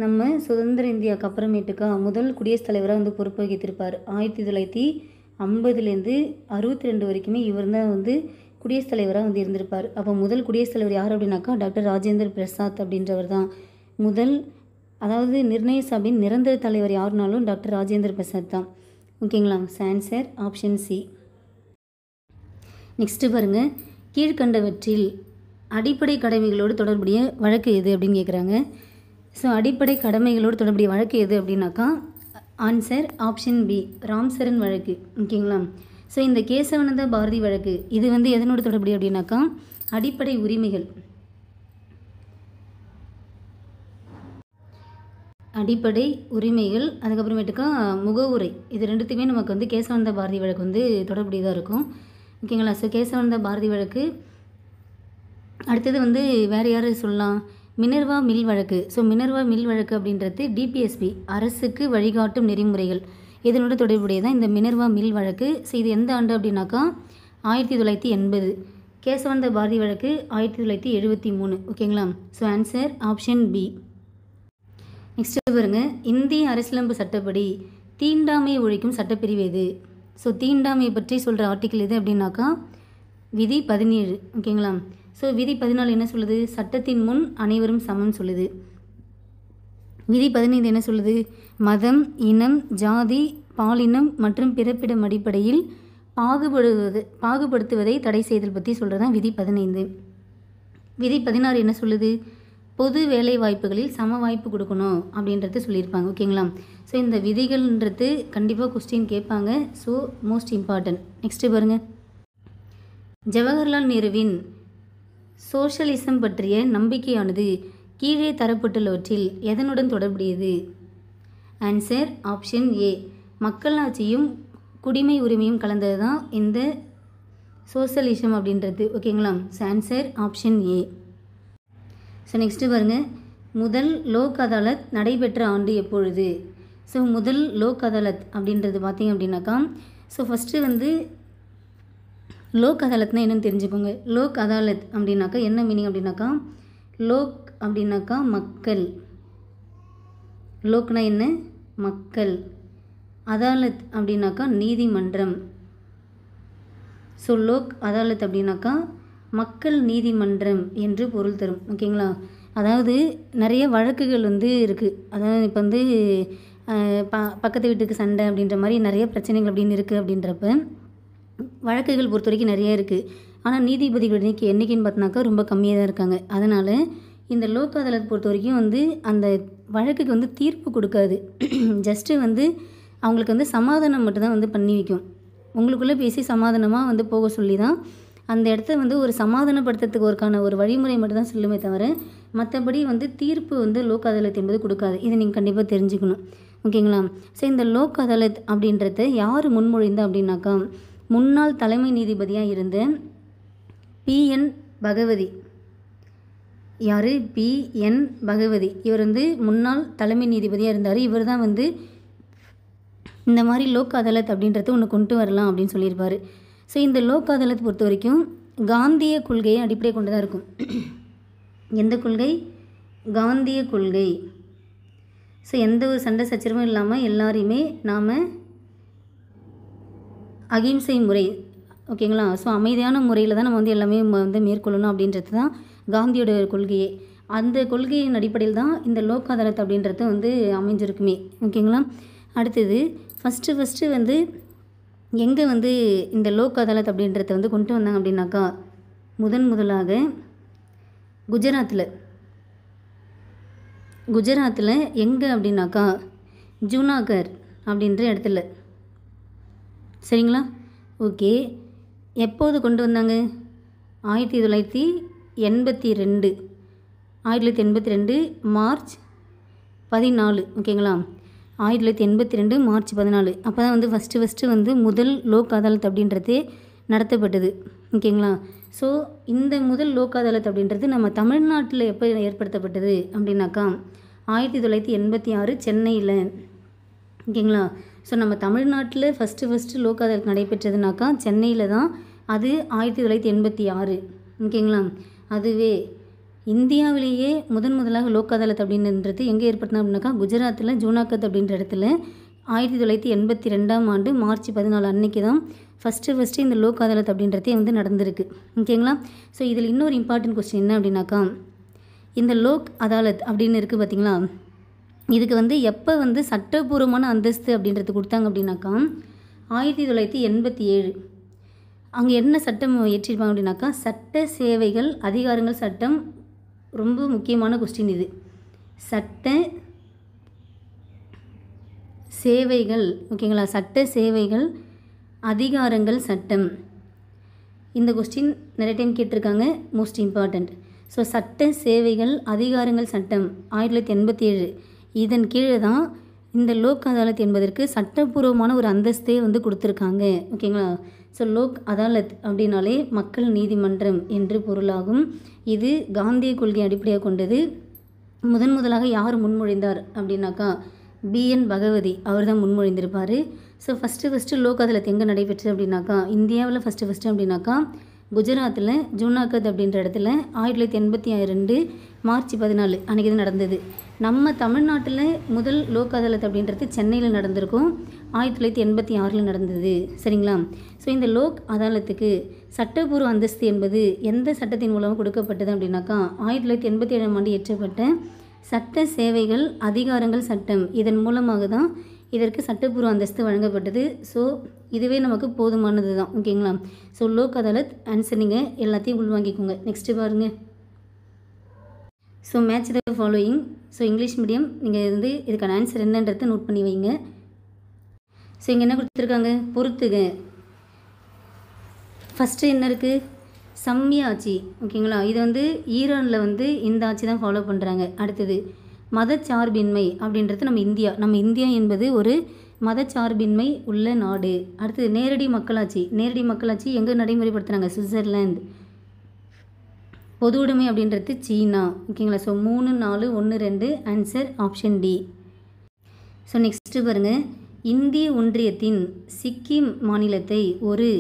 நம்ம சுதந்திர இந்தியாவுக்கு அப்புறமேட்டுக்கா முதல் குடியரசுத் தலைவராக வந்து பொறுப்பு வகித்திருப்பார். 1950லேருந்து 62 வரைக்குமே இவர் தான் வந்து குடியரசுத் தலைவராக வந்து இருந்திருப்பார். அப்போ முதல் குடியரசுத் தலைவர் யார் அப்படின்னாக்கா டாக்டர் ராஜேந்திர பிரசாத் அப்படின்றவர் தான் முதல், அதாவது நிர்ணய சபையின் நிரந்தர தலைவர் யாருனாலும் டாக்டர் ராஜேந்திர பிரசாத் தான். ஓகேங்களா. Answer option C. நெக்ஸ்ட்டு பாருங்கள், கீழ்கண்டவற்றில் அடிப்படை கடமைகளோடு தொடர்புடைய வழக்கு எது அப்படின்னு கேட்குறாங்க. ஸோ அடிப்படை கடமைகளோடு தொடர்புடைய வழக்கு எது அப்படின்னாக்கா ஆன்சர் ஆப்ஷன் பி, ராம்சரண் வழக்கு. ஓகேங்களா. ஸோ இந்த கேசவானந்த பாரதி வழக்கு இது வந்து எதனோடு தொடர்புடைய அப்படின்னாக்கா அடிப்படை உரிமைகள், அடிப்படை உரிமைகள், அதுக்கப்புறமேட்டுக்கா முகவுரை, இது 2த்துக்குமே நமக்கு வந்து கேசவானந்த பாரதி வழக்கு வந்து தொடர்புடையதாக இருக்கும். ஓகேங்களா. ஸோ கேசவானந்த பாரதி வழக்கு. அடுத்தது வந்து வேறு யார் சொல்லலாம்? மினர்வா மில் வழக்கு. ஸோ மினர்வா மில் வழக்கு அப்படின்றது டிபிஎஸ்பி, அரசுக்கு வழிகாட்டும் நெறிமுறைகள், இதனோட தொடர்புடையதான் இந்த மினர்வா மில் வழக்கு. ஸோ இது எந்த ஆண்டு அப்படின்னாக்கா 1980. கேசவானந்த பாரதி வழக்கு 1973. ஓகேங்களா. So answer option B. Next பாருங்க, இந்திய அரசியலமைப்பு சட்டப்படி தீண்டாமையை ஒழிக்கும் சட்டப்பிரிவு எது? ஸோ தீண்டாமையை பற்றி சொல்கிற ஆர்டிக்கிள் எது அப்படின்னாக்கா விதி 17. ஓகேங்களா. ஸோ விதி 14 என்ன சொல்லுது? சட்டத்தின் முன் அனைவரும் சமம் சொல்லுது. விதி 15 என்ன சொல்லுது? மதம், இனம், ஜாதி, பாலினம் மற்றும் பிறப்பிடம் அடிப்படையில் பாகுபடுத்துவதை தடை செய்தல் பற்றி சொல்கிறது தான் விதி 15. விதி 16 என்ன சொல்லுது? பொது வேலை வாய்ப்புகளில் சம வாய்ப்பு கொடுக்கணும் அப்படின்றது சொல்லியிருப்பாங்க. ஓகேங்களா. ஸோ இந்த விதிகள்ன்றது கண்டிப்பாக கொஸ்டின் கேட்பாங்க. So most important. நெக்ஸ்ட்டு பாருங்கள், ஜவஹர்லால் நேருவின் சோஷலிசம் பற்றிய நம்பிக்கையானது கீழே தரப்பட்டுள்ளவற்றில் எதனுடன் தொடர்புடையது? ஆன்சர் ஆப்ஷன் ஏ, மக்களாட்சியும் குடிமை உரிமையும் கலந்தது தான் இந்த சோஷலிசம் அப்படின்றது. ஓகேங்களா. So answer option A. So next பாருங்கள், முதல் லோக் அதாலத் நடைபெற்ற ஆண்டு எப்பொழுது? ஸோ முதல் லோக் அதாலத் அப்படின்றது பார்த்திங்க அப்படின்னாக்கா ஸோ ஃபஸ்ட்டு வந்து லோக் அதாலத்னா என்னென்னு தெரிஞ்சுக்கோங்க. லோக் அதாலத் அப்படின்னாக்கா என்ன மீனிங் அப்படின்னாக்கா லோக் அப்படின்னாக்கா மக்கள், லோக்னா என்ன? மக்கள். அதாலத் அப்படின்னாக்கா நீதிமன்றம். ஸோ லோக் அதாலத் அப்படின்னாக்கா மக்கள் நீதிமன்றம் என்று பொருள் தரும். ஓகேங்களா. அதாவது நிறைய வழக்குகள் வந்து இருக்குது. அதாவது இப்போ வந்து பக்கத்து வீட்டுக்கு சண்டை அப்படின்ற மாதிரி நிறைய பிரச்சனைகள் அப்படின்னு இருக்குது. அப்படின்றப்ப வழக்குகள் பொறுத்த வரைக்கும் நிறைய இருக்குது. ஆனால் நீதிபதிகள் எண்ணிக்கைன்னு பார்த்தினாக்கா ரொம்ப கம்மியாக தான் இருக்காங்க. அதனால் இந்த லோக் அதாலத் பொறுத்த வரைக்கும் வந்து அந்த வழக்குக்கு வந்து தீர்ப்பு கொடுக்காது. ஜஸ்ட்டு வந்து அவங்களுக்கு வந்து சமாதானம் மட்டும்தான் வந்து பண்ணி வைக்கும். உங்களுக்குள்ளே பேசி சமாதானமாக வந்து போக சொல்லி தான் அந்த இடத்த வந்து ஒரு சமாதானப்படுத்துறதுக்கு ஒரு வழிமுறை மட்டும் தான் சொல்லுமே தவிர மற்றபடி வந்து தீர்ப்பு வந்து லோக் அதாலத் என்பது கொடுக்காது. இதை நீங்கள் கண்டிப்பாக தெரிஞ்சுக்கணும். ஓகேங்களா. ஸோ இந்த லோக் அதாலத் அப்படின்றத யார் முன்மொழிந்தா அப்படின்னாக்கா முன்னாள் தலைமை நீதிபதியாக இருந்த PN பகவதி. யார்? PN பகவதி. இவர் வந்து முன்னாள் தலைமை நீதிபதியாக இருந்தார். இவர் தான் வந்து இந்த மாதிரி லோக் அதாலத் அப்படின்றத ஒன்று கொண்டு வரலாம் அப்படின்னு சொல்லியிருப்பார். ஸோ இந்த லோக் அதாலத் பொறுத்த வரைக்கும் காந்திய கொள்கையை அடிப்படை கொண்டு தான் இருக்கும். எந்த கொள்கை? காந்திய கொள்கை. ஸோ எந்த ஒரு சண்டை சச்சரவும் இல்லாமல் எல்லாரையுமே நாம் அகிம்சை முறை, ஓகேங்களா. ஸோ அமைதியான முறையில் தான் நம்ம வந்து எல்லாமே வந்து மேற்கொள்ளணும் அப்படின்றது தான் காந்தியோட கொள்கையே. அந்த கொள்கையின் அடிப்படையில் தான் இந்த லோக் அதாலத் அப்படின்றது வந்து அமைஞ்சிருக்குமே. ஓகேங்களா. அடுத்தது ஃபஸ்ட்டு வந்து எங்கே வந்து இந்த லோக் அதாலத் அப்படின்றத வந்து கொண்டு வந்தாங்க அப்படின்னாக்கா, முதலாக குஜராத்தில் எங்கே அப்படின்னாக்கா ஜூனாகர் அப்படின்ற இடத்துல. சரிங்களா. ஓகே. எப்போது கொண்டு வந்தாங்க? 1982 மார்ச் 14. ஓகேங்களா. 1982 மார்ச் 14. அப்போ தான் வந்து ஃபஸ்ட்டு வந்து முதல் லோக் அதாலத் அப்படின்றதே நடத்தப்பட்டது. ஓகேங்களா. ஸோ இந்த முதல் லோக் அதாலத் அப்படின்றது நம்ம தமிழ்நாட்டில் எப்போ ஏற்படுத்தப்பட்டது அப்படின்னாக்கா 1986 சென்னையில். ஓகேங்களா. ஸோ நம்ம தமிழ்நாட்டில் ஃபஸ்ட்டு லோக் அதாலத் நடைபெற்றதுனாக்கா சென்னையில் தான். அது 1986. ஓகேங்களா. அதுவே இந்தியாவிலேயே முதலாக லோக் அதாலத் அப்படின்றது எங்கே ஏற்படுத்தினா அப்படின்னாக்கா குஜராத்தில் ஜூனாகத் அப்படின்ற இடத்துல 1982 ஆண்டு மார்ச் 14 அன்னைக்கு தான் ஃபஸ்ட்டு இந்த லோக் அதாலத் அப்படின்றதே வந்து நடந்திருக்கு. ஓகேங்களா. ஸோ இதில் இன்னொரு இம்பார்ட்டன்ட் கொஸ்டின் என்ன அப்படின்னாக்கா, இந்த லோக் அதாலத் அப்படின்னு இருக்குது பார்த்திங்களா, இதுக்கு வந்து எப்போ வந்து சட்டப்பூர்வமான அந்தஸ்து அப்படின்றது கொடுத்தாங்க அப்படின்னாக்கா 1987. அங்கே என்ன சட்டம் ஏற்றிருப்பாங்க அப்படின்னாக்கா சட்ட சேவைகள் அதிகாரங்கள் சட்டம். ரொம்ப முக்கியமான கொஸ்டின் இது. சட்ட சேவைகள். ஓகேங்களா. சட்ட சேவைகள் அதிகாரங்கள் சட்டம். இந்த கொஸ்டின் நிறைய டைம் கேட்டிருக்காங்க. Most important. ஸோ சட்ட சேவைகள் அதிகாரங்கள் சட்டம் 1987. இதன் கீழே தான் இந்த லோக் அதாலத் என்பதற்கு சட்டப்பூர்வமான ஒரு அந்தஸ்தே வந்து கொடுத்துருக்காங்க. ஓகேங்களா. ஸோ லோக் அதாலத் அப்படின்னாலே மக்கள் நீதிமன்றம் என்று பொருளாகும். இது காந்திய கொள்கை அடிப்படையாக கொண்டது. முதலாக யார் முன்மொழிந்தார் அப்படின்னாக்கா BN பகவதி அவர் தான் முன்மொழிந்திருப்பார். ஸோ ஃபஸ்ட்டு லோக் அதாலத் எங்கே நடைபெற்றது அப்படின்னாக்கா இந்தியாவில் ஃபஸ்ட்டு அப்படின்னாக்கா குஜராத்தில் ஜூனாகத் அப்படின்ற இடத்துல 1982 மார்ச் 14 அன்றைக்கி தான் நடந்தது. நம்ம தமிழ்நாட்டில் முதல் லோக் அதாலத் அப்படின்றது சென்னையில் நடந்திருக்கும். 1986 நடந்தது. சரிங்களா. ஸோ இந்த லோக் அதாலத்துக்கு சட்டப்பூர்வ அந்தஸ்து என்பது எந்த சட்டத்தின் மூலமாக கொடுக்கப்பட்டது அப்படின்னாக்கா 1987 ஆண்டு இயற்றப்பட்ட சட்ட சேவைகள் அதிகாரங்கள் சட்டம். இதன் மூலமாக தான் இதற்கு சட்டப்பூர்வ அந்தஸ்து வழங்கப்பட்டது. ஸோ இதுவே நமக்கு போதுமானது தான். ஓகேங்களா. ஸோ லோக் அதாலத் ஆன்சர் நீங்கள் எல்லாத்தையும் உள்வாங்கிக்கோங்க. நெக்ஸ்ட்டு பாருங்கள். So match the following. So English medium நீங்கள் வந்து இதுக்கான ஆன்சர் என்னன்றதை நோட் பண்ணி வைங்க. ஸோ இங்கே என்ன கொடுத்துருக்காங்க? பொறுத்துக. ஃபஸ்ட்டு என்ன இருக்குது? சம்ய ஆட்சி. ஓகேங்களா. இது வந்து ஈரானில் வந்து இந்த ஆட்சி தான் ஃபாலோ பண்ணுறாங்க. அடுத்தது மதச்சார்பின்மை அப்படின்றது நம்ம இந்தியா என்பது ஒரு மதச்சார்பின்மை உள்ள நாடு. அடுத்தது நேரடி மக்களாட்சி எங்கே நடைமுறைப்படுத்துகிறாங்க? சுவிட்சர்லாந்து. பொது உடைமை அப்படின்றது சீனா. ஓகேங்களா. So 3, 4, 1, 2 answer option D. So next பாருங்கள். இந்திய ஒன்றியத்தின் சிக்கிம் மாநிலத்தை ஒரு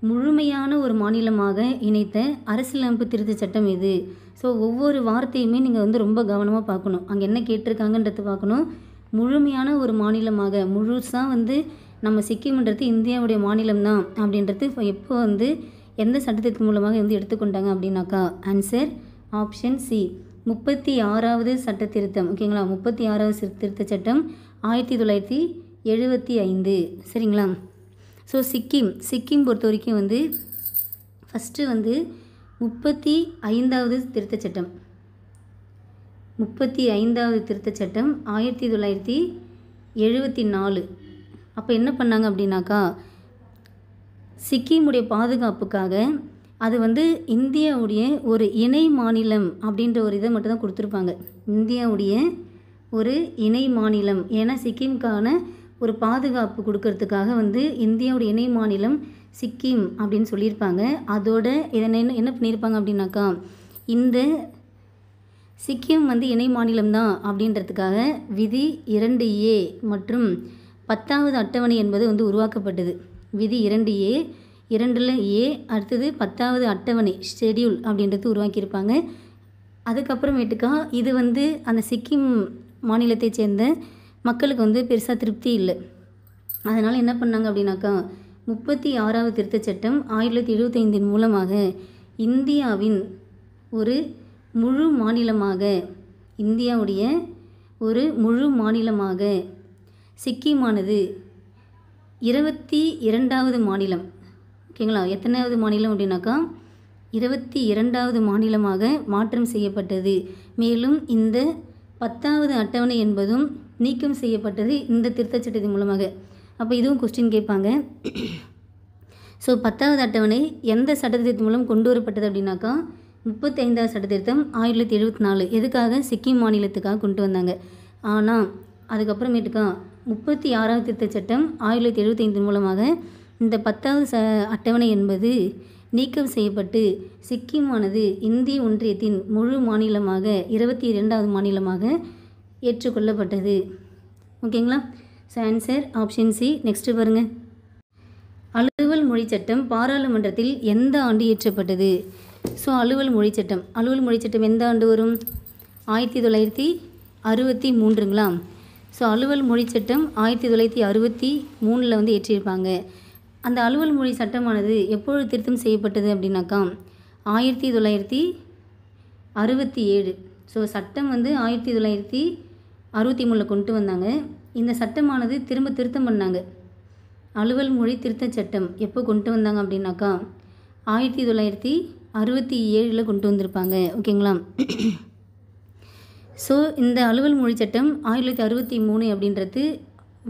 முழுமையான ஒரு மாநிலமாக இணைத்த அரசியலமைப்பு திருத்தச் சட்டம் எது? ஸோ ஒவ்வொரு வார்த்தையுமே நீங்கள் வந்து ரொம்ப கவனமாக பார்க்கணும். அங்கே என்ன கேட்டிருக்காங்கன்றது பார்க்கணும். முழுமையான ஒரு மாநிலமாக முழுசாக வந்து நம்ம சிக்கிம்ன்றது இந்தியாவுடைய மாநிலம் தான் அப்படின்றது எப்போ வந்து எந்த சட்டத்தின் மூலமாக வந்து எடுத்துக்கொண்டாங்க அப்படின்னாக்கா ஆன்சர் ஆப்ஷன் சி 36வது சட்ட திருத்தம். ஓகேங்களா. 36வது திருத்த சட்டம் 1975. சரிங்களா. ஸோ சிக்கிம் பொறுத்த வரைக்கும் வந்து ஃபஸ்ட்டு வந்து 35வது திருத்தச் சட்டம் 1974. அப்போ என்ன பண்ணாங்க அப்படின்னாக்கா சிக்கிமுடைய பாதுகாப்புக்காக அது வந்து இந்தியாவுடைய ஒரு இணை மாநிலம் அப்படின்ற ஒரு இதை மட்டும் தான் கொடுத்துருப்பாங்க. இந்தியாவுடைய ஒரு இணை மாநிலம். ஏன்னா சிக்கிமுக்கான ஒரு பாதுகாப்பு கொடுக்கறதுக்காக வந்து இந்தியாவுடைய இணை மாநிலம் சிக்கிம் அப்படின்னு சொல்லியிருப்பாங்க. அதோட இதனை என்ன பண்ணியிருப்பாங்க அப்படின்னாக்கா இந்த சிக்கிம் வந்து இணை மாநிலம்தான் அப்படின்றதுக்காக விதி 2A மற்றும் 10வது அட்டவணை என்பது வந்து உருவாக்கப்பட்டது. விதி 2A 2ல் A அடுத்தது 10வது அட்டவணை ஷெடியூல் அப்படின்றது உருவாக்கியிருப்பாங்க. அதுக்கப்புறமேட்டுக்கா இது வந்து அந்த சிக்கிம் மாநிலத்தை சேர்ந்த மக்களுக்கு வந்து பெருசாக திருப்தி இல்லை. அதனால் என்ன பண்ணாங்க அப்படின்னாக்கா 36வது திருத்தச் சட்டம் 1975 மூலமாக இந்தியாவின் ஒரு முழு மாநிலமாக இந்தியாவுடைய ஒரு முழு மாநிலமாக சிக்கிமானது 22வது மாநிலம். ஓகேங்களா? எத்தனாவது மாநிலம் அப்படின்னாக்கா 22வது மாநிலமாக மாற்றம் செய்யப்பட்டது. மேலும் இந்த 10வது அட்டவணை என்பதும் நீக்கம் செய்யப்பட்டது இந்த திருத்தச் சட்டத்தின் மூலமாக. அப்போ இதுவும் கொஸ்டின் கேட்பாங்க. ஸோ 10வது அட்டவணை எந்த சட்டத்திருத்தம் மூலம் கொண்டு வரப்பட்டது அப்படின்னாக்கா 35வது சட்டத்திருத்தம் 1974. எதுக்காக? சிக்கிம் மாநிலத்துக்காக கொண்டு வந்தாங்க. ஆனால் அதுக்கப்புறமேட்டுக்கா 36வது திருத்தச் சட்டம் 1975 மூலமாக இந்த 10வது அட்டவணை என்பது நீக்கம் செய்யப்பட்டு சிக்கிமானது இந்திய ஒன்றியத்தின் முழு மாநிலமாக 22வது மாநிலமாக ஏற்றுக்கொள்ளப்பட்டது. ஓகேங்களா? So answer option C. Next பாருங்கள். அலுவல் மொழி சட்டம் பாராளுமன்றத்தில் எந்த ஆண்டு இயற்றப்பட்டது? ஸோ அலுவல் மொழி சட்டம் எந்த ஆண்டு வரும்? 1963ங்களா? ஸோ அலுவல் மொழி சட்டம் 1963 வந்து இயற்றியிருப்பாங்க. அந்த அலுவல் மொழி சட்டமானது எப்பொழுது திருத்தம் செய்யப்பட்டது அப்படின்னாக்கா 1967. ஸோ சட்டம் வந்து 1963 கொண்டு வந்தாங்க. இந்த சட்டமானது திருத்தம் பண்ணாங்க. அலுவல் மொழி திருத்தச் சட்டம் எப்போ கொண்டு வந்தாங்க அப்படின்னாக்கா 1967 கொண்டு வந்திருப்பாங்க. ஓகேங்களா? ஸோ இந்த அலுவல் மொழி சட்டம் 1963 அப்படின்றது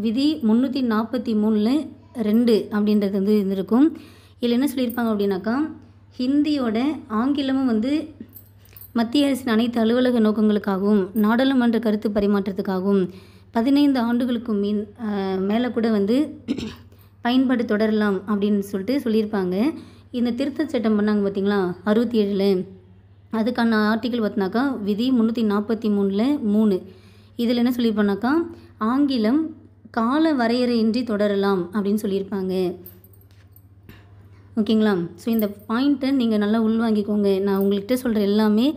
விதி 343 2 அப்படின்றது வந்து இருந்திருக்கும். இதில் என்ன சொல்லியிருப்பாங்க அப்படின்னாக்கா ஹிந்தியோட ஆங்கிலமும் வந்து மத்திய அரசின் அனைத்து அலுவலக நோக்கங்களுக்காகவும் நாடாளுமன்ற கருத்து பரிமாற்றத்துக்காகவும் 15 ஆண்டுகளுக்கு மேலே கூட வந்து பயன்பாடு தொடரலாம் அப்படின்னு சொல்லியிருப்பாங்க. இந்த திருத்தச் சட்டம் பண்ணாங்க பார்த்தீங்களா 67. அதுக்கான ஆர்டிக்கிள் பார்த்தினாக்கா விதி 343 3. இதில் என்ன சொல்லியிருப்பாங்கனாக்கா ஆங்கிலம் கால வரையறையின்றி தொடரலாம் அப்படின்னு சொல்லியிருப்பாங்க. ஓகேங்களா? ஸோ இந்த பாயிண்ட்டை நீங்கள் நல்லா உள்வாங்கிக்கோங்க. நான் உங்கள்கிட்ட சொல்கிற எல்லாமே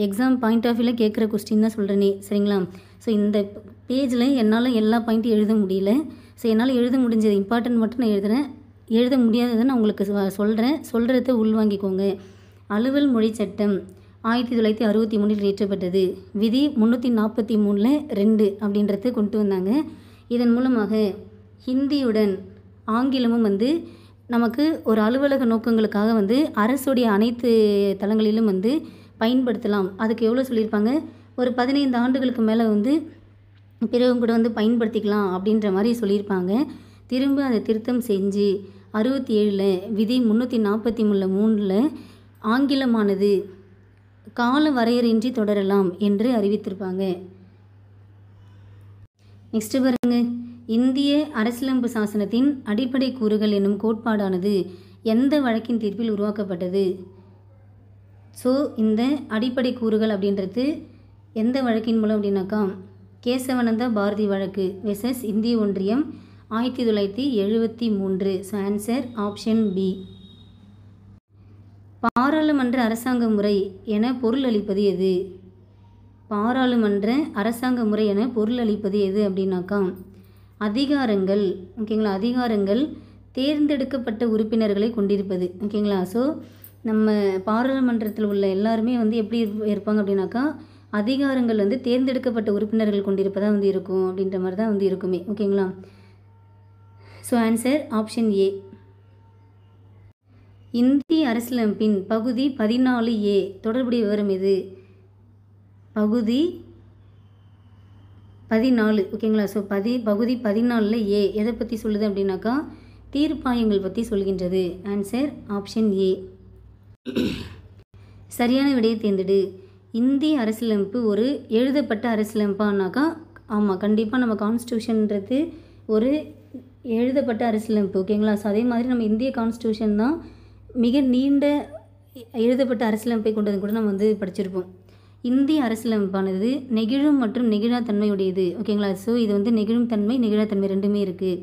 எக்ஸாம் பாயிண்ட் ஆஃப் வியூவில் கேட்குற கொஸ்டின் தான் சொல்கிறேனே. சரிங்களா? ஸோ இந்த பேஜில் என்னால் எல்லா பாயிண்ட்டும் எழுத முடியல. ஸோ என்னால் எழுத முடிஞ்சது இம்பார்ட்டன்ட் மட்டும் நான் எழுதுகிறேன். எழுத முடியாததை நான் உங்களுக்கு சொல்கிறத உள்வாங்கிக்கோங்க. அலுவல் மொழி சட்டம் 1963 இயற்றப்பட்டது. விதி 343 2 அப்படின்றத கொண்டு வந்தாங்க. இதன் மூலமாக ஹிந்தியுடன் ஆங்கிலமும் வந்து நமக்கு ஒரு அலுவலக நோக்கங்களுக்காக வந்து அரசுடைய அனைத்து தளங்களிலும் வந்து பயன்படுத்தலாம். அதுக்கு எவ்வளோ சொல்லியிருப்பாங்க? ஒரு 15 ஆண்டுகளுக்கு மேலே வந்து பிறகும் கூட வந்து பயன்படுத்திக்கலாம் அப்படின்ற மாதிரி சொல்லியிருப்பாங்க. திரும்ப அதை திருத்தம் செஞ்சு 67 விதி 343 3 ஆங்கிலமானது கால வரையறையின்றி தொடரலாம் என்று அறிவித்திருப்பாங்க. நெக்ஸ்ட் பாருங்க. இந்திய அரசியலமைப்பு சாசனத்தின் அடிப்படை கூறுகள் என்னும் கோட்பாடானது எந்த வழக்கின் தீர்ப்பில் உருவாக்கப்பட்டது? ஸோ இந்த அடிப்படை கூறுகள் அப்படின்றது எந்த வழக்கின் மூலம் அப்படின்னாக்கா கேசவானந்த பாரதி வழக்கு வெர்சஸ் இந்திய ஒன்றியம் 1973. So answer option B. பாராளுமன்ற அரசாங்க முறை என பொருள் அளிப்பது எது? பாராளுமன்ற அரசாங்க முறை என பொருள் அளிப்பது எது அப்படின்னாக்கா அதிகாரங்கள். ஓகேங்களா? அதிகாரங்கள் தேர்ந்தெடுக்கப்பட்ட உறுப்பினர்களை கொண்டிருப்பது. ஓகேங்களா? ஸோ நம்ம பாராளுமன்றத்தில் உள்ள எல்லாருமே வந்து எப்படி இருப்பாங்க அப்படின்னாக்கா அதிகாரங்கள் வந்து தேர்ந்தெடுக்கப்பட்ட உறுப்பினர்கள் கொண்டிருப்பதாக வந்து இருக்கும் அப்படின்ற மாதிரி தான் வந்து இருக்குமே. ஓகேங்களா? ஸோ ஆன்சர் ஆப்ஷன் ஏ. இந்திய அரசியலமைப்பின் பகுதி 14A தொடர்புடைய விவரம் எது? பகுதி 14. ஓகேங்களா? ஸோ பகுதி 14 A எதை பற்றி சொல்லுது அப்படின்னாக்கா தீர்ப்பாயங்கள் பற்றி சொல்கின்றது. ஆன்சர் ஆப்ஷன் ஏ. சரியான விடையை தேர்ந்தெடு. இந்திய அரசியலமைப்பு ஒரு எழுதப்பட்ட அரசியலமைப்பானாக்கா ஆமாம், கண்டிப்பாக நம்ம கான்ஸ்டியூஷன்ன்றது ஒரு எழுதப்பட்ட அரசியலமைப்பு. ஓகேங்களா? ஸோ அதே மாதிரி நம்ம இந்திய கான்ஸ்டியூஷன் தான் மிக நீண்ட எழுதப்பட்ட அரசியலமைப்பை கொண்டது கூட நம்ம வந்து படிச்சிருப்போம். இந்திய அரசியலமைப்பானது நெகிழும் மற்றும் நெகிழா தன்மையுடையது. ஓகேங்களா? ஸோ இது வந்து நெகிழும் தன்மை நெகிழா தன்மை ரெண்டுமே இருக்குது.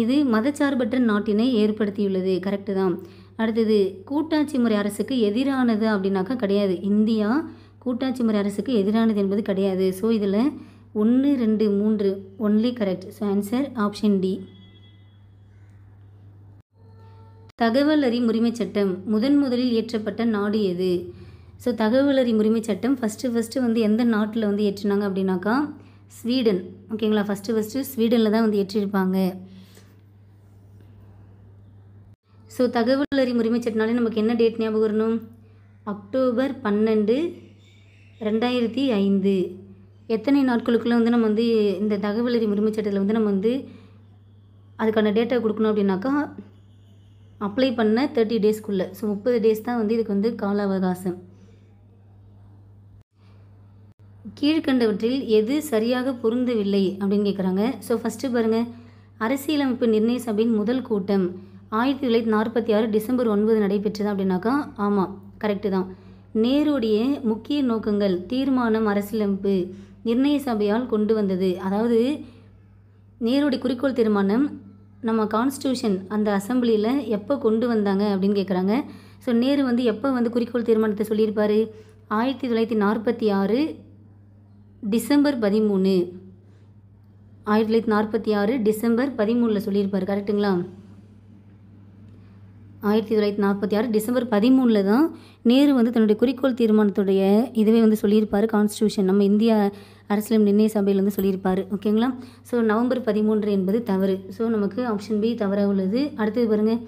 இது மதச்சார்பற்ற நாட்டினை ஏற்படுத்தியுள்ளது. கரெக்டு தான். அடுத்தது கூட்டாட்சி முறை அரசுக்கு எதிரானது அப்படின்னாக்கா கிடையாது. இந்தியா கூட்டாட்சி முறை அரசுக்கு எதிரானது என்பது கிடையாது. ஸோ இதில் 1 2 3 only correct. So answer option D. தகவல் அறியும் உரிமைச் சட்டம் முதலில் இயற்றப்பட்ட நாடு எது? ஸோ தகவல் அறியும் உரிமைச் சட்டம் ஃபஸ்ட்டு வந்து எந்த நாட்டில் வந்து இயற்றினாங்க அப்படின்னாக்கா ஸ்வீடன். ஓகேங்களா, ஃபஸ்ட்டு ஸ்வீடனில் தான் வந்து இயற்றியிருப்பாங்க. ஸோ தகவல் அறியும் உரிமைச் சட்டம்னாலே நமக்கு என்ன டேட் ஞாபகம் வரணும்? அக்டோபர் 12, 2005. எத்தனை நாட்களுக்குள்ளே வந்து நம்ம வந்து இந்த தகவல் அறியும் உரிமைச் சட்டத்தில் வந்து நம்ம வந்து அதுக்கான டேட்டா கொடுக்கணும் அப்படின்னாக்கா அப்ளை பண்ண 30 டேஸ்க்குள்ளே. ஸோ 30 டேஸ் தான் வந்து இதுக்கு வந்து கால அவகாசம். கீழ்கண்டவற்றில் எது சரியாக பொருந்தவில்லை அப்படின்னு கேட்குறாங்க. ஸோ ஃபஸ்ட்டு பாருங்கள், அரசியலமைப்பு நிர்ணய சபையின் முதல் கூட்டம் 1946 டிசம்பர் 9 நடைபெற்றது அப்படின்னாக்கா ஆமாம், கரெக்டு தான். நேருடைய முக்கிய நோக்கங்கள் தீர்மானம் அரசியலமைப்பு நிர்ணய சபையால் கொண்டு வந்தது. அதாவது நேருடைய குறிக்கோள் தீர்மானம் நம்ம கான்ஸ்டியூஷன் அந்த அசம்பிளியில் எப்போ கொண்டு வந்தாங்க அப்படின்னு கேட்குறாங்க. ஸோ நேரு வந்து எப்போ வந்து குறிக்கோள் தீர்மானத்தை சொல்லியிருப்பார்? 1946 டிசம்பர் 13. 1946 டிசம்பர் 13 சொல்லியிருப்பார். கரெக்டுங்களா? 1946 டிசம்பர் 13 தான் நேரு வந்து தன்னுடைய குறிக்கோள் தீர்மானத்துடைய இதுவே வந்து சொல்லியிருப்பார். கான்ஸ்டியூஷன் நம்ம இந்திய அரசியலமைப்பு நிர்ணய சபையில் வந்து சொல்லியிருப்பார். ஓகேங்களா? ஸோ நவம்பர் 13 என்பது தவறு. ஸோ நமக்கு ஆப்ஷன் பி தவறாக உள்ளது. அடுத்தது பாருங்கள்,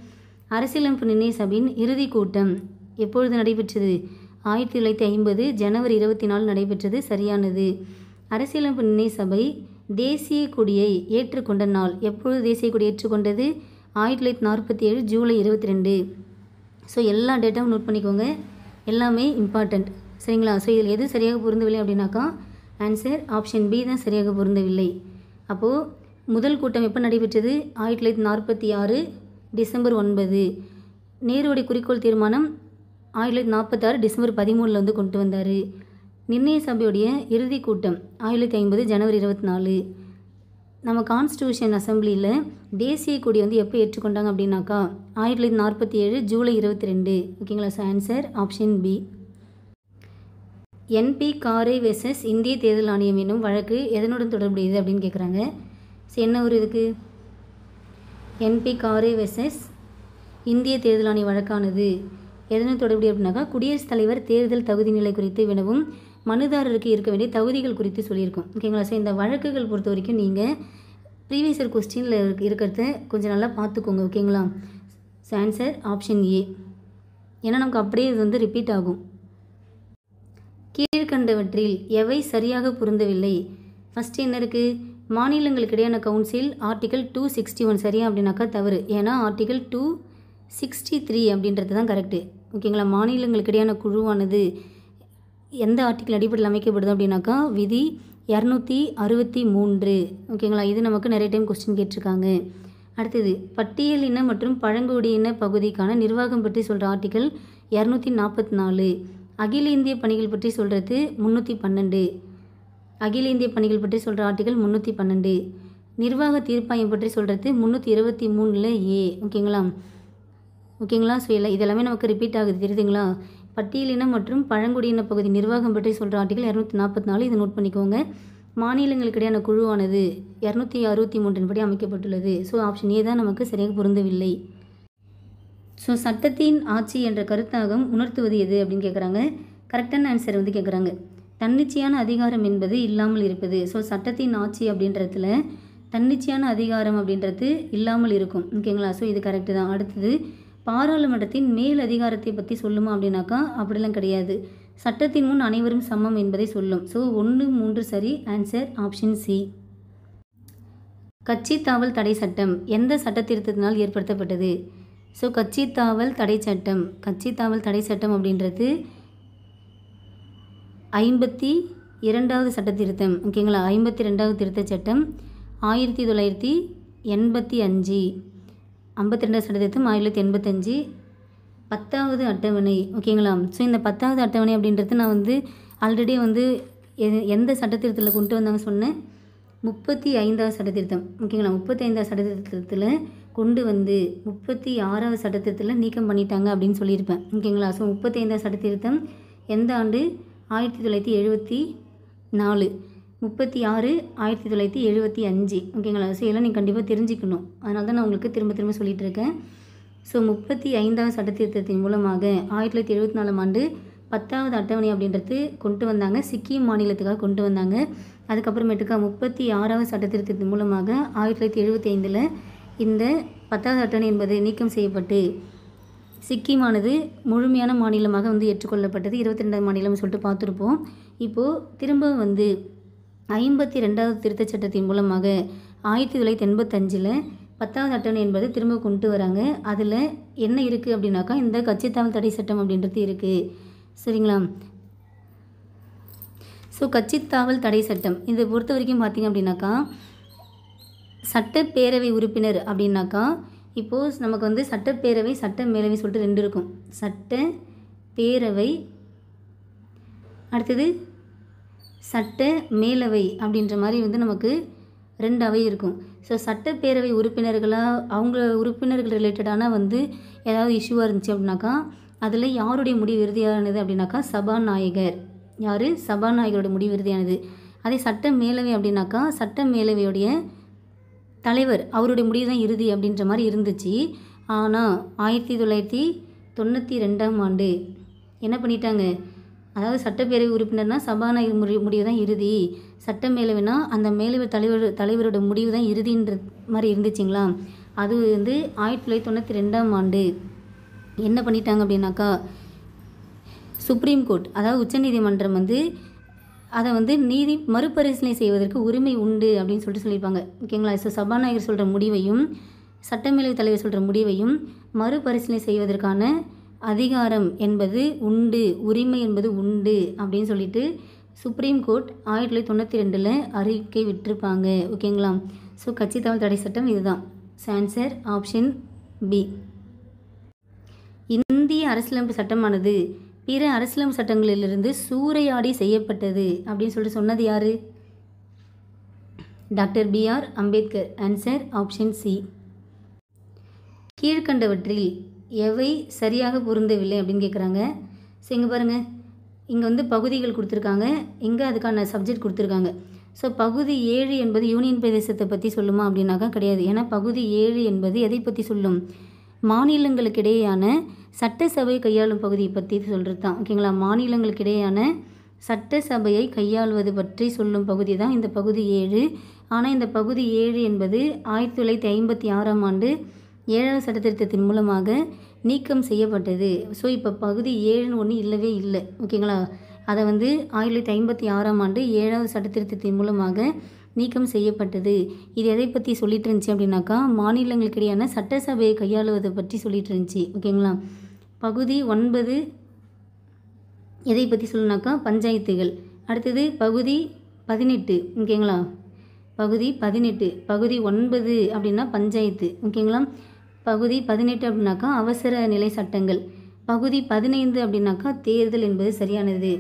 அரசியலமைப்பு நிர்ணய சபையின் இறுதி கூட்டம் எப்பொழுது நடைபெற்றது? 1950 ஜனவரி 24 நடைபெற்றது. சரியானது. அரசியலமைப்பு நிர்ணய சபை தேசிய கொடியை ஏற்றுக்கொண்ட நாள் எப்பொழுது தேசிய கொடி ஏற்றுக்கொண்டது? 1947 ஜூலை 22. ஸோ எல்லா டேட்டாவும் நோட் பண்ணிக்கோங்க, எல்லாமே இம்பார்ட்டண்ட். சரிங்களா? ஸோ இதில் எது சரியாக பொருந்தவில்லை அப்படின்னாக்கா ஆன்சர் ஆப்ஷன் பி தான் சரியாக பொருந்தவில்லை. அப்போது முதல் கூட்டம் எப்போ நடைபெற்றது? 1946 டிசம்பர் 9. நேருடைய குறிக்கோள் தீர்மானம் 1946 டிசம்பர் 13 வந்து கொண்டு வந்தார். நிர்ணய சபையுடைய இறுதி கூட்டம் 1950 ஜனவரி 24. நம்ம கான்ஸ்டியூஷன் அசம்பிளியில் தேசிய கொடி வந்து எப்போ ஏற்றுக்கொண்டாங்க அப்படின்னாக்கா 1947 ஜூலை 22. ஓகேங்களா? So answer option B. N P காரை வெர்சஸ் இந்திய தேர்தல் ஆணையம் என்னும் வழக்கு எதனுடன் தொடர்புடையது அப்படின்னு கேட்குறாங்க. ஸோ என்ன ஒரு இதுக்கு என்பி காரை வெர்சஸ் இந்திய தேர்தல் ஆணைய வழக்கானது எதனுடன் தொடர்புடைய அப்படின்னாக்கா குடியரசுத் தலைவர் தேர்தல் தகுதி நிலை குறித்து வினவும் மனுதாரருக்கு இருக்க வேண்டிய தகுதிகள் குறித்து சொல்லியிருக்கோம். ஓகேங்களா? ஸோ இந்த வழக்குகள் பொறுத்த வரைக்கும் நீங்கள் ப்ரீவியஸ் இயர் கொஸ்டினில் இருக்கிறத கொஞ்சம் நல்லா பார்த்துக்கோங்க. ஓகேங்களா? ஸோ ஆன்சர் ஆப்ஷன் ஏ. ஏன்னா நமக்கு அப்படியே இது வந்து ரிப்பீட் ஆகும். கீழ்கண்டவற்றில் எவை சரியாக பொருந்தவில்லை? ஃபஸ்ட்டு என்ன இருக்குது? மாநிலங்களுக்கு இடையான கவுன்சில் ஆர்டிகல் 261 சரியா அப்படின்னாக்கா தவறு. ஏன்னா ஆர்டிகல் 263 அப்படின்றது தான் கரெக்டு. ஓகேங்களா? மாநிலங்களுக்கு இடையான குழுவானது எந்த ஆர்டிக்கல் அடிப்படையில் அமைக்கப்படுது அப்படின்னாக்கா விதி 263. ஓகேங்களா? இது நமக்கு நிறைய டைம் கொஸ்டின் கேட்டிருக்காங்க. அடுத்தது பட்டியலின மற்றும் பழங்குடியின பகுதிக்கான நிர்வாகம் பற்றி சொல்கிற ஆர்டிக்கல் 244. அகில இந்திய பணிகள் பற்றி சொல்கிறது 312. அகில இந்திய பணிகள் பற்றி சொல்கிற ஆர்டிக்கல் 312. நிர்வாக தீர்ப்பாயம் பற்றி சொல்கிறது 323 ஏ. ஓகேங்களா? ஸோ இதெல்லாமே நமக்கு ரிப்பீட் ஆகுது, தெரியுதுங்களா? பட்டியலினம் மற்றும் பழங்குடியின பகுதி நிர்வாகம் பற்றி சொல்கிற ஆர்டிகல் 244. இதை நோட் பண்ணிக்கோங்க. மாநிலங்களுக்கு இடையான குழுவானது 263 படி அமைக்கப்பட்டுள்ளது. ஸோ ஆப்ஷன் ஏ தான் நமக்கு சரியாக பொருந்தவில்லை. ஸோ சட்டத்தின் ஆட்சி என்ற கருத்தாகம் உணர்த்துவது எது அப்படின்னு கேட்குறாங்க. கரெக்டான ஆன்சர் வந்து கேட்குறாங்க. தன்னிச்சையான அதிகாரம் என்பது இல்லாமல் இருப்பது. ஸோ சட்டத்தின் ஆட்சி அப்படின்றதுல தன்னிச்சையான அதிகாரம் அப்படின்றது இல்லாமல் இருக்கும். ஓகேங்களா? ஸோ இது கரெக்டு தான். அடுத்தது பாராளுமன்றத்தின் மேல் அதிகாரத்தை பற்றி சொல்லுமா அப்படின்னாக்கா அப்படிலாம் கிடையாது. சட்டத்தின் முன் அனைவரும் சமம் என்பதை சொல்லும். ஸோ 1, 3 சரி. Answer option C. கட்சி தாவல் தடை சட்டம் எந்த சட்ட திருத்தத்தினால் ஏற்படுத்தப்பட்டது? ஸோ கட்சி தாவல் தடை சட்டம் அப்படின்றது 52வது சட்ட திருத்தம். ஓகேங்களா? 52வது திருத்த சட்டம் 1985. 52வது சட்ட திருத்தம் 1985. 10வது அட்டவணை. ஓகேங்களா? ஸோ இந்த 10வது அட்டவணை அப்படின்றது நான் வந்து ஆல்ரெடி வந்து எந்த சட்டத்திருத்தத்தில் கொண்டு வந்தாங்க சொன்னேன்? 35வது சட்டத்திருத்தம். ஓகேங்களா? 35வது சட்டத்திருத்தத்தில் கொண்டு வந்து 36வது சட்டத்திருத்தத்தில் நீக்கம் பண்ணிட்டாங்க அப்படின்னு சொல்லியிருப்பேன். ஓகேங்களா? ஸோ 35வது சட்டத்திருத்தம் எந்த ஆண்டு? 1974. 36 1975. ஓகேங்களா? ஸோ இதெல்லாம் நீங்கள் கண்டிப்பாக தெரிஞ்சுக்கணும். அதனால தான் நான் உங்களுக்கு திரும்ப திரும்ப சொல்லிகிட்டு இருக்கேன். ஸோ 35வது சட்டத்திருத்தத்தின் மூலமாக 1974ஆம் ஆண்டு 10வது அட்டவணை அப்படின்றது கொண்டு வந்தாங்க, சிக்கிம் மாநிலத்துக்காக கொண்டு வந்தாங்க. அதுக்கப்புறமேட்டுக்கா 36வது சட்டத்திருத்தத்தின் மூலமாக 1975 இந்த 10வது அட்டவணை என்பது நீக்கம் செய்யப்பட்டு சிக்கிமானது முழுமையான மாநிலமாக வந்து ஏற்றுக்கொள்ளப்பட்டது. 22வது மாநிலம் சொல்லிட்டு பார்த்துருப்போம். இப்போது திரும்ப வந்து 52வது திருத்தச் சட்டத்தின் மூலமாக 1985 10வது அட்டவணை என்பது திரும்ப கொண்டு வராங்க. அதில் என்ன இருக்குது அப்படின்னாக்கா இந்த கட்சித்தாவல் தடை சட்டம் அப்படின்றது இருக்குது. சரிங்களா? ஸோ கட்சித்தாவல் தடை சட்டம் இதை பொறுத்த வரைக்கும் பார்த்திங்க அப்படின்னாக்கா சட்டப்பேரவை உறுப்பினர் அப்படின்னாக்கா இப்போது நமக்கு வந்து சட்டப்பேரவை சட்ட மேலவை சொல்லிட்டு 2 இருக்கும். சட்டப்பேரவை அடுத்தது சட்ட மேலவை அப்படின்ற மாதிரி வந்து நமக்கு 2 அவை இருக்கும். ஸோ சட்டப்பேரவை உறுப்பினர்களாக அவங்க உறுப்பினர்கள் ரிலேட்டடான வந்து ஏதாவது இஷ்யூவாக இருந்துச்சு அப்படின்னாக்கா அதில் யாருடைய முடிவு இறுதியானது அப்படின்னாக்கா சபாநாயகர். யார்? சபாநாயகரோட முடிவு இறுதியானது. அதே சட்ட மேலவை அப்படின்னாக்கா சட்ட மேலவையுடைய தலைவர் அவருடைய முடிவு தான் இறுதி அப்படின்ற மாதிரி இருந்துச்சு. ஆனால் 1992ஆம் ஆண்டு என்ன பண்ணிட்டாங்க, அதாவது சட்டப்பேரவை உறுப்பினர்னால் சபாநாயகர் முடிவு தான் இறுதி, சட்ட மேலவைனா அந்த மேலவை தலைவரோட முடிவு தான் இறுதின்ற மாதிரி இருந்துச்சுங்களா. அது வந்து 1992ஆம் ஆண்டு என்ன பண்ணிட்டாங்க அப்படின்னாக்கா சுப்ரீம் கோர்ட் அதாவது உச்சநீதிமன்றம் வந்து அதை வந்து மறுபரிசீலனை செய்வதற்கு உரிமை உண்டு அப்படின்னு சொல்லியிருப்பாங்க. ஓகேங்களா? ஸோ சபாநாயகர் சொல்கிற முடிவையும் சட்டமேலவை தலைவர் சொல்கிற முடிவையும் மறுபரிசீலனை செய்வதற்கான அதிகாரம் என்பது உண்டு, உரிமை என்பது உண்டு அப்படின்னு சொல்லிட்டு சுப்ரீம் கோர்ட் 1992 அறிக்கை விட்டிருப்பாங்க. ஓகேங்களா? ஸோ கட்சித்தாவல் தடை சட்டம் இதுதான். Answer option B. இந்திய அரசியலமைப்பு சட்டமானது பிற அரசியலமைப்பு சட்டங்களிலிருந்து சூறையாடி செய்யப்பட்டது அப்படின்னு சொல்லிட்டு சொன்னது யார்? Doctor B.R. Ambedkar. Answer option C. கீழ்கண்டவற்றில் எவை சரியாக பொருந்தவில்லை அப்படின்னு கேட்குறாங்க. ஸோ இங்கே பாருங்கள், இங்கே வந்து பகுதிகள் கொடுத்துருக்காங்க, இங்கே அதுக்கான சப்ஜெக்ட் கொடுத்துருக்காங்க. ஸோ பகுதி 7 என்பது யூனியன் பிரதேசத்தை பற்றி சொல்லுமா அப்படின்னாக்கா கிடையாது. ஏன்னா பகுதி 7 என்பது எதை பற்றி சொல்லும்? மாநிலங்களுக்கிடையேயான சட்டசபை கையாளும் பகுதியை பற்றி சொல்கிறது தான். ஓகேங்களா? மாநிலங்களுக்கிடையேயான சட்டசபையை கையாளுவது பற்றி சொல்லும் பகுதி தான் இந்த பகுதி 7. ஆனால் இந்த பகுதி 7 என்பது 1956ஆம் ஆண்டு 7வது சட்டத்திருத்தத்தின் மூலமாக நீக்கம் செய்யப்பட்டது. ஸோ இப்போ பகுதி 7ன்னு ஒன்று இல்லவே இல்லை. ஓகேங்களா? அதை வந்து 1956ஆம் ஆண்டு 7வது சட்டத்திருத்தத்தின் மூலமாக நீக்கம் செய்யப்பட்டது. இது எதை பற்றி சொல்லிட்டு இருந்துச்சு அப்படின்னாக்கா மாநிலங்களுக்கு இடையான சட்டசபையை கையாளுவதை பற்றி சொல்லிட்டு இருந்துச்சு. ஓகேங்களா? பகுதி 9 எதை பற்றி சொல்லுனாக்கா பஞ்சாயத்துகள். அடுத்தது பகுதி 18. ஓகேங்களா? பகுதி 18. பகுதி 9 அப்படின்னா பஞ்சாயத்து. ஓகேங்களா? பகுதி 18 அப்படின்னாக்கா அவசர நிலை சட்டங்கள். பகுதி 15 அப்படின்னாக்கா தேர்தல் என்பது சரியானது.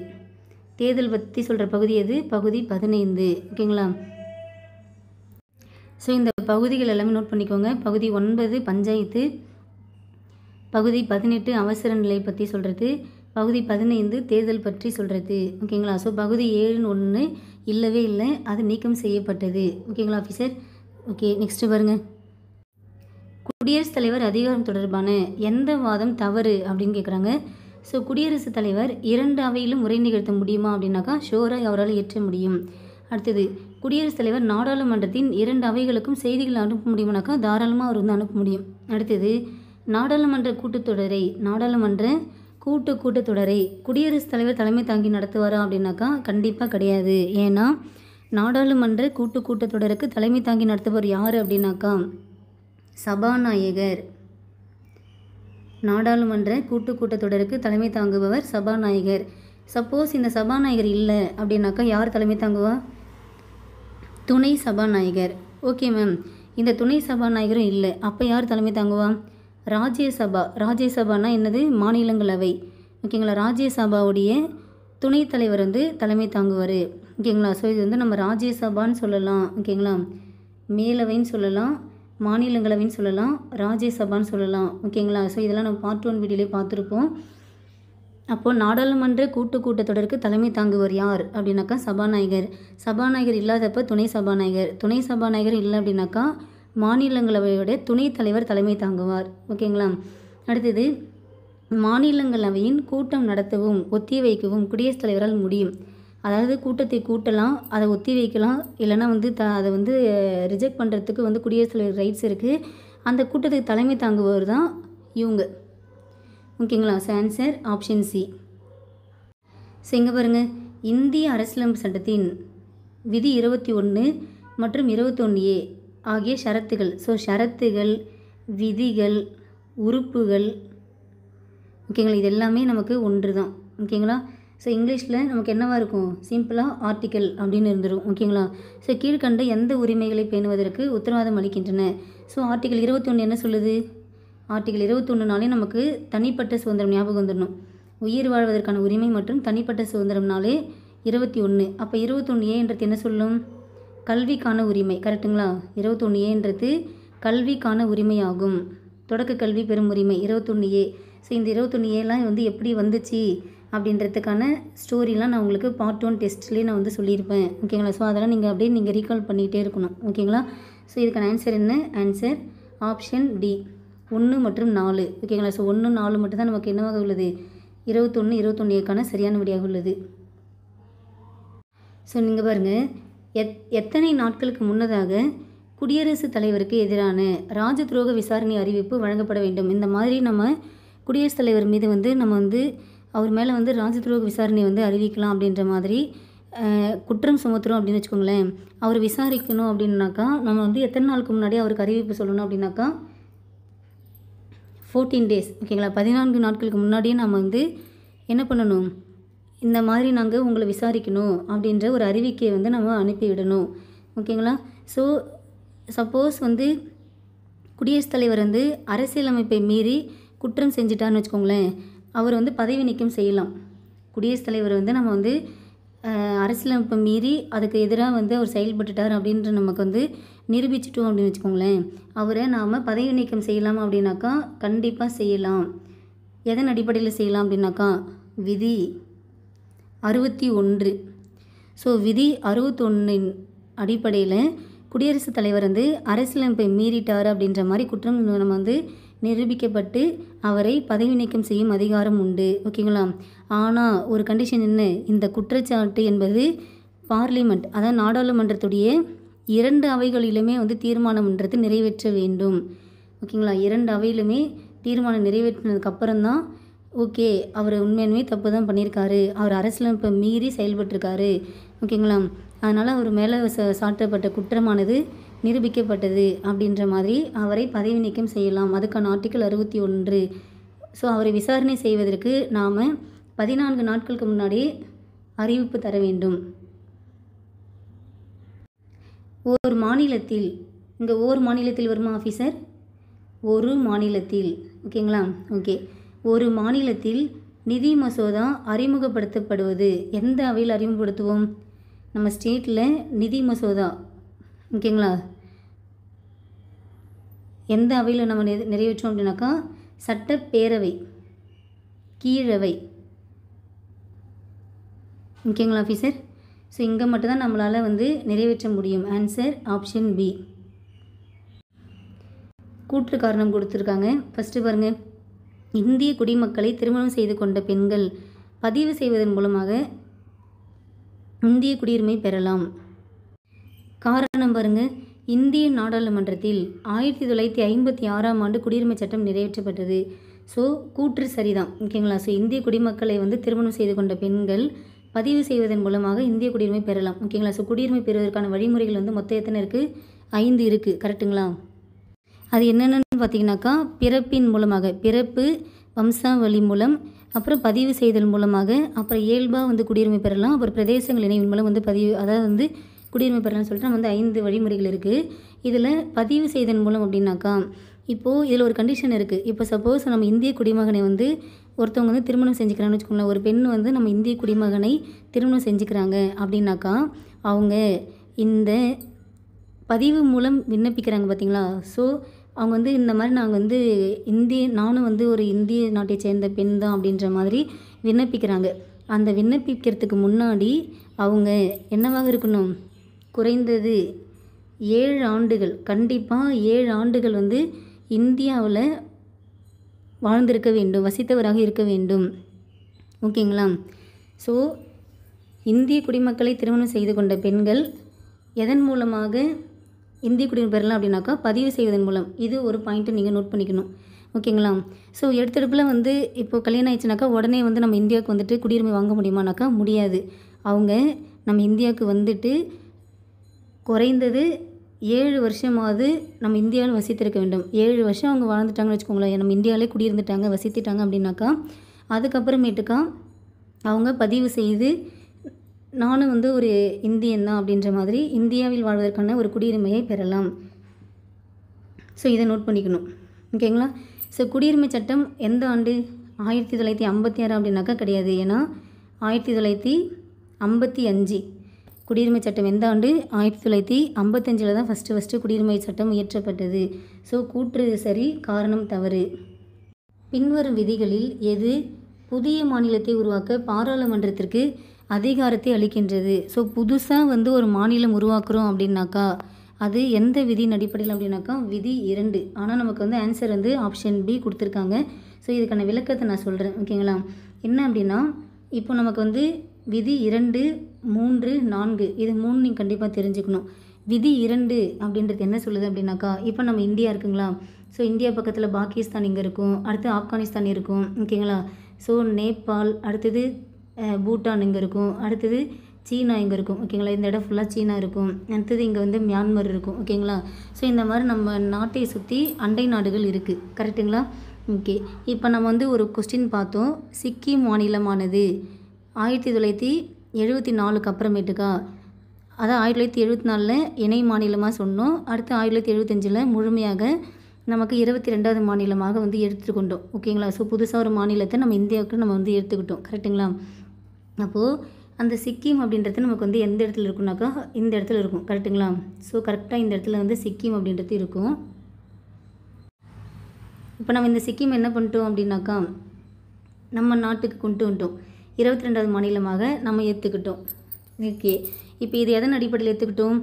தேர்தல் பற்றி சொல்கிற பகுதி எது? பகுதி 15. ஓகேங்களா? ஸோ இந்த பகுதிகள் எல்லாமே நோட் பண்ணிக்கோங்க. பகுதி 9 பஞ்சாயத்து, பகுதி 18 அவசர நிலை பற்றி சொல்கிறது, பகுதி 15 தேர்தல் பற்றி சொல்கிறது. ஓகேங்களா? ஸோ பகுதி 7ன்னு ஒன்று இல்லவே இல்லை, அது நீக்கம் செய்யப்பட்டது. ஓகேங்களா ஆஃபீஸர்? ஓகே, நெக்ஸ்ட்டு பாருங்கள். குடியரசுத் தலைவர் அதிகாரம் தொடர்பான எந்த வாதம் தவறு அப்படின்னு கேட்குறாங்க. ஸோ குடியரசுத் தலைவர் 2 அவையிலும் உரை நிகழ்த்த முடியுமா அப்படின்னாக்கா ஷோராக அவரால் இயற்ற முடியும். அடுத்தது குடியரசுத் தலைவர் நாடாளுமன்றத்தின் 2 அவைகளுக்கும் செய்திகள் அனுப்ப முடியுமானாக்கா தாராளமாக அவர் வந்து அனுப்ப முடியும். அடுத்தது நாடாளுமன்ற கூட்டத்தொடரை குடியரசுத் தலைவர் தலைமை தாங்கி நடத்துவாரா அப்படின்னாக்கா கண்டிப்பாக கிடையாது. ஏன்னா நாடாளுமன்ற கூட்டத்தொடருக்கு தலைமை தாங்கி நடத்துபவர் யார் அப்படின்னாக்கா சபாநாயகர். நாடாளுமன்ற கூட்டத்தொடருக்கு தலைமை தாங்குபவர் சபாநாயகர். சப்போஸ் இந்த சபாநாயகர் இல்லை அப்படின்னாக்கா யார் தலைமை தாங்குவா? துணை சபாநாயகர். ஓகே மேம், இந்த துணை சபாநாயகரும் இல்லை, அப்போ யார் தலைமை தாங்குவா? ராஜ்யசபானா என்னது? மாநிலங்களவை. ஓகேங்களா? ராஜ்யசபாவுடைய துணைத் தலைவர் வந்து தலைமை தாங்குவார். ஓகேங்களா? ஸோ இது வந்து நம்ம ராஜ்யசபான்னு சொல்லலாம். ஓகேங்களா? மேலவைன்னு சொல்லலாம், மாநிலங்களவைன்னு சொல்லலாம், ராஜ்யசபான்னு சொல்லலாம். ஓகேங்களா? ஸோ இதெல்லாம் நம்ம பார்ட் 1 வீடியோலேயே பார்த்துருப்போம். அப்போது நாடாளுமன்ற கூட்டத்தொடருக்கு தலைமை தாங்குவர் யார் அப்படின்னாக்கா சபாநாயகர். சபாநாயகர் இல்லாதப்போ துணை சபாநாயகர் இல்லை அப்படின்னாக்கா மாநிலங்களவையோட துணைத் தலைவர் தலைமை தாங்குவார். ஓகேங்களா. அடுத்தது, மாநிலங்களவையின் கூட்டம் நடத்தவும் ஒத்தி வைக்கவும் குடியரசுத் தலைவரால் முடியும். அதாவது கூட்டத்தை கூட்டலாம், அதை ஒத்தி வைக்கலாம், இல்லைனா வந்து அதை வந்து ரிஜெக்ட் பண்ணுறதுக்கு வந்து குடியரசுத் தலைவர் ரைட்ஸ் இருக்குது. அந்த கூட்டத்துக்கு தலைமை தாங்குபவர் தான் இவங்க. ஓகேங்களா. So answer option C. So இங்கே பாருங்கள், இந்திய அரசியலமைப்பு சட்டத்தின் விதி 21 மற்றும் 21A ஆகிய ஷரத்துகள். ஸோ ஷரத்துகள், விதிகள், உறுப்புகள், ஓகேங்களா, இது எல்லாமே நமக்கு ஒன்று தான். ஓகேங்களா. ஸோ இங்கிலீஷில் நமக்கு என்னவாக இருக்கும், சிம்பிளாக ஆர்டிக்கல் அப்படின்னு இருந்துடும். ஓகேங்களா. ஸோ கீழ்கண்ட எந்த உரிமைகளை பேணுவதற்கு உத்தரவாதம் அளிக்கின்றன. ஸோ ஆர்டிக்கல் 21 என்ன சொல்லுது, ஆர்டிக்கல் 21நாலே நமக்கு தனிப்பட்ட சுதந்திரம் ஞாபகம் வந்துடணும். உயிர் வாழ்வதற்கான உரிமை மற்றும் தனிப்பட்ட சுதந்திரம்னாலே 21. அப்போ 21Aன்றது என்ன சொல்லும், கல்விக்கான உரிமை. கரெக்டுங்களா. 21Aன்றது கல்விக்கான உரிமையாகும். தொடக்க கல்வி பெறும் உரிமை 21A. ஸோ இந்த 21Aலாம் வந்து எப்படி வந்துச்சு அப்படின்றதுக்கான ஸ்டோரிலாம் நான் உங்களுக்கு பார்ட் 1 டெஸ்ட்லேயே நான் வந்து சொல்லியிருப்பேன். ஓகேங்களா. ஸோ அதெல்லாம் நீங்கள் ரீகால் பண்ணிகிட்டே இருக்கணும். ஓகேங்களா. ஸோ இதுக்கான ஆன்சர் என்ன, ஆன்சர் ஆப்ஷன் டி 1 மற்றும் 4. ஓகேங்களா. ஸோ 1, 4 மட்டும் தான் நமக்கு என்னவாக உள்ளது, 21, 21Aக்கான சரியான விடையாக உள்ளது. ஸோ நீங்கள் பாருங்கள், எத்தனை நாட்களுக்கு முன்னதாக குடியரசுத் தலைவருக்கு எதிரான ராஜ துரோக விசாரணை அறிவிப்பு வழங்கப்பட வேண்டும். இந்த மாதிரி நம்ம குடியரசுத் தலைவர் மீது வந்து நம்ம வந்து அவர் மேலே வந்து ராஜ துரோக விசாரணை வந்து அறிவிக்கலாம் அப்படின்ற மாதிரி குற்றம் சுமத்துறோம் அப்படின்னு வச்சுக்கோங்களேன். அவர் விசாரிக்கணும் அப்படின்னாக்கா நம்ம வந்து எத்தனை நாளுக்கு முன்னாடி அவருக்கு அறிவிப்பு சொல்லணும் அப்படின்னாக்கா 14 days. ஓகேங்களா. 14 நாட்களுக்கு முன்னாடியே நம்ம வந்து என்ன பண்ணணும், இந்த மாதிரி நாங்கள் உங்களை விசாரிக்கணும் அப்படின்ற ஒரு அறிவிக்கையை வந்து நம்ம அனுப்பிவிடணும். ஓகேங்களா. ஸோ சப்போஸ் வந்து குடியரசுத் தலைவர் வந்து அரசியலமைப்பை மீறி குற்றம் செஞ்சிட்டார்னு வச்சுக்கோங்களேன், அவர் வந்து பதவி நீக்கம் செய்யலாம். குடியரசுத் தலைவர் வந்து நம்ம வந்து அரசியலமைப்பை மீறி அதுக்கு எதிராக வந்து அவர் செயல்பட்டுட்டார் அப்படின்ற நமக்கு வந்து நிரூபிச்சிட்டோம் அப்படின்னு வச்சுக்கோங்களேன், அவரை நாம் பதவி நீக்கம் செய்யலாம் அப்படின்னாக்கா கண்டிப்பாக செய்யலாம். எதன் அடிப்படையில் செய்யலாம் அப்படின்னாக்கா விதி 61. ஸோ விதி 61 அடிப்படையில் குடியரசுத் தலைவர் வந்து அரசியலமைப்பை மீறிட்டார் அப்படின்ற மாதிரி குற்றம் நம்ம வந்து நிரூபிக்கப்பட்டு அவரை பதவி நீக்கம் செய்யும் அதிகாரம் உண்டு. ஓகேங்களா. ஆனால் ஒரு கண்டிஷன் என்ன, இந்த குற்றச்சாட்டு என்பது பார்லிமெண்ட், அதாவது நாடாளுமன்றத்துடைய 2 அவைகளிலுமே வந்து தீர்மானம்ன்றது நிறைவேற்ற வேண்டும். ஓகேங்களா. 2 அவையிலுமே தீர்மானம் நிறைவேற்றினதுக்கப்புறம் தான் ஓகே அவர் உண்மையுமே தப்பு தான் பண்ணியிருக்காரு, அவர் அரசியலமைப்பை மீறி செயல்பட்டிருக்காரு. ஓகேங்களா. அதனால் அவர் மேலே சாட்டப்பட்ட குற்றமானது நிரூபிக்கப்பட்டது அப்படின்ற மாதிரி அவரை பதவி நீக்கம் செய்யலாம். அதுக்கான ஆர்டிக்கல் 61. ஸோ அவரை விசாரணை செய்வதற்கு நாம் 14 நாட்களுக்கு முன்னாடி அறிவிப்பு தர வேண்டும். ஒரு மாநிலத்தில், இங்கே ஒரு மாநிலத்தில் வருமா ஆஃபீஸர், ஒரு மாநிலத்தில். ஓகேங்களா. ஓகே. ஒரு மாநிலத்தில் நிதி மசோதா அறிமுகப்படுத்தப்படுவது எந்த அவையில் அறிமுகப்படுத்துவோம், நம்ம ஸ்டேட்டில் நிதி மசோதா. ஓகேங்களா. எந்த அவையில் நம்ம நிறைவேற்றோம் அப்படின்னாக்கா சட்டப்பேரவை, கீழவை. ஓகேங்களா ஆஃபீஸர். ஸோ இங்கே மட்டும்தான் நம்மளால் வந்து நிறைவேற்ற முடியும். Answer option B. கூற்று காரணம் கொடுத்துருக்காங்க. ஃபஸ்ட்டு பாருங்கள், இந்திய குடிமக்களை திருமணம் செய்து கொண்ட பெண்கள் பதிவு செய்வதன் மூலமாக இந்திய குடியுரிமை பெறலாம். காரணம் பாருங்கள், இந்திய நாடாளுமன்றத்தில் 1956ஆம் ஆண்டு குடியுரிமை சட்டம் நிறைவேற்றப்பட்டது. ஸோ கூற்று சரிதான். ஓகேங்களா. ஸோ இந்திய குடிமக்களை வந்து திருமணம் செய்து கொண்ட பெண்கள் பதிவு செய்வதன் மூலமாக இந்திய குடியுரிமை பெறலாம். ஓகேங்களா. ஸோ குடியுரிமை பெறுவதற்கான வழிமுறைகள் வந்து மொத்தம் எத்தனை இருக்குது, 5 இருக்குது. கரெக்டுங்களா. அது என்னென்னு பார்த்தீங்கன்னாக்கா பிறப்பின் மூலமாக, பிறப்பு வம்சாவளி மூலம், அப்புறம் பதிவு செய்தல் மூலமாக, அப்புறம் இயல்பாக வந்து குடியுரிமை பெறலாம், அப்புறம் பிரதேசங்கள் இணைவின் மூலம் வந்து பதிவு, அதாவது வந்து குடியுரிமை பெறலாம்னு சொல்லிட்டு நம்ம வந்து 5 வழிமுறைகள் இருக்குது. இதில் பதிவு செய்தல் மூலம் அப்படின்னாக்கா இப்போது இதில் ஒரு கண்டிஷன் இருக்குது. இப்போ சப்போஸ் நம்ம இந்திய குடிமகனை வந்து ஒருத்தவங்க வந்து திருமணம் செஞ்சுக்கிறாங்கன்னு வச்சுக்கோங்களேன், ஒரு பெண் வந்து நம்ம இந்திய குடிமகனை திருமணம் செஞ்சுக்கிறாங்க அப்படின்னாக்கா அவங்க இந்த பதிவு மூலம் விண்ணப்பிக்கிறாங்க பார்த்தீங்களா. ஸோ அவங்க வந்து இந்த மாதிரி நாங்கள் வந்து நானும் வந்து ஒரு இந்திய நாட்டை சேர்ந்த பெண் தான் அப்படின்ற மாதிரி விண்ணப்பிக்கிறாங்க. அந்த விண்ணப்பிக்கிறதுக்கு முன்னாடி அவங்க என்னவாக இருக்கணும், குறைந்தது 7 ஆண்டுகள், கண்டிப்பாக 7 ஆண்டுகள் வந்து இந்தியாவில் வாழ்ந்திருக்க வேண்டும், வசித்தவராக இருக்க வேண்டும். ஓகேங்களா? ஸோ இந்திய குடிமக்களை திருமணம் செய்து கொண்ட பெண்கள் எதன் மூலமாக இந்திய குடியுரிமை பெறலாம் அப்படின்னாக்கா பதிவு செய்வதன் மூலம். இது ஒரு பாயிண்ட்டை நீங்கள் நோட் பண்ணிக்கணும். ஓகேங்களா? ஸோ எடுத்தடுப்பில் வந்து இப்போது கல்யாணம் ஆயிடுச்சுனாக்கா உடனே வந்து நம்ம இந்தியாவுக்கு வந்துட்டு குடியுரிமை வாங்க முடியுமானாக்கா முடியாது. அவங்க நம்ம இந்தியாவுக்கு வந்துட்டு குறைந்தது 7 வருஷமாவது நம்ம இந்தியாவில் வசித்திருக்க வேண்டும். 7 வருஷம் அவங்க வாழ்ந்துட்டாங்கன்னு வச்சுக்கோங்களேன், நம்ம இந்தியாவிலே குடியிருந்துட்டாங்க, வசித்துட்டாங்க அப்படின்னாக்கா அதுக்கப்புறமேட்டுக்கா அவங்க பதிவு செய்து நானும் வந்து ஒரு இந்தியன் தான் அப்படின்ற மாதிரி இந்தியாவில் வாழ்வதற்கான ஒரு குடியுரிமையை பெறலாம். ஸோ இதை நோட் பண்ணிக்கணும். ஓகேங்களா? ஸோ குடியுரிமை சட்டம் எந்த ஆண்டு? 1956 அப்படின்னாக்கா கிடையாது. ஏன்னா 1955 குடியுரிமை சட்டம் எந்த ஆண்டு? 1955 தான் ஃபஸ்ட்டு குடியுரிமை சட்டம் இயற்றப்பட்டது. ஸோ கூற்று சரி, காரணம் தவறு. பின்வரும் விதிகளில் எது புதிய மாநிலத்தை உருவாக்க பாராளுமன்றத்திற்கு அதிகாரத்தை அளிக்கின்றது? ஸோ புதுசாக வந்து ஒரு மாநிலம் உருவாக்குறோம் அப்படின்னாக்கா அது எந்த விதியின் அடிப்படையில் அப்படின்னாக்கா விதி 2. ஆனால் நமக்கு வந்து ஆன்சர் வந்து ஆப்ஷன் பி கொடுத்துருக்காங்க. ஸோ இதுக்கான விளக்கத்தை நான் சொல்கிறேன். ஓகேங்களா? என்ன அப்படின்னா இப்போ நமக்கு வந்து விதி 2, 3, 4 இது 3 நீங்கள் கண்டிப்பாக தெரிஞ்சுக்கணும். விதி 2 அப்படின்றது என்ன சொல்லுது அப்படின்னாக்கா இப்போ நம்ம இந்தியா இருக்குங்களா? ஸோ இந்தியா பக்கத்தில் பாகிஸ்தான் இங்கே இருக்கும், அடுத்து ஆப்கானிஸ்தான் இருக்கும். ஓகேங்களா? ஸோ நேபாள், அடுத்தது பூட்டான் இங்கே இருக்கும், அடுத்தது சீனா இங்கே இருக்கும். ஓகேங்களா? இந்த இடம் ஃபுல்லாக சீனா இருக்கும், அடுத்தது இங்கே வந்து மியான்மர் இருக்கும். ஓகேங்களா? ஸோ இந்த மாதிரி நம்ம நாட்டை சுற்றி அண்டை நாடுகள் இருக்குது. கரெக்டுங்களா? ஓகே. இப்போ நம்ம வந்து ஒரு கொஸ்டின் பார்த்தோம். சிக்கிம் மாநிலமானது 1974 அப்புறமேட்டுக்கா, அதான் 1974 இணை மாநிலமாக சொன்னோம். அடுத்து 1975 முழுமையாக நமக்கு 22வது மாநிலமாக வந்து எடுத்துக்கொண்டோம். ஓகேங்களா? ஸோ புதுசாக ஒரு மாநிலத்தை நம்ம இந்தியாவுக்கு நம்ம வந்து எடுத்துக்கிட்டோம். கரெக்டுங்களா? அப்போது அந்த சிக்கிம் அப்படின்றது நமக்கு வந்து எந்த இடத்துல இருக்குனாக்கா இந்த இடத்துல இருக்கும். கரெக்டுங்களா? ஸோ கரெக்டாக இந்த இடத்துல வந்து சிக்கிம் அப்படின்றது இருக்கும். இப்போ நம்ம இந்த சிக்கிம் என்ன பண்ணிட்டோம் அப்படின்னாக்கா நம்ம நாட்டுக்கு கொண்டு வந்துட்டோம். 22வது மாநிலமாக நம்ம ஏற்றுக்கிட்டோம். ஓகே. இப்போ இது எதன் அடிப்படையில் ஏற்றுக்கிட்டோம்?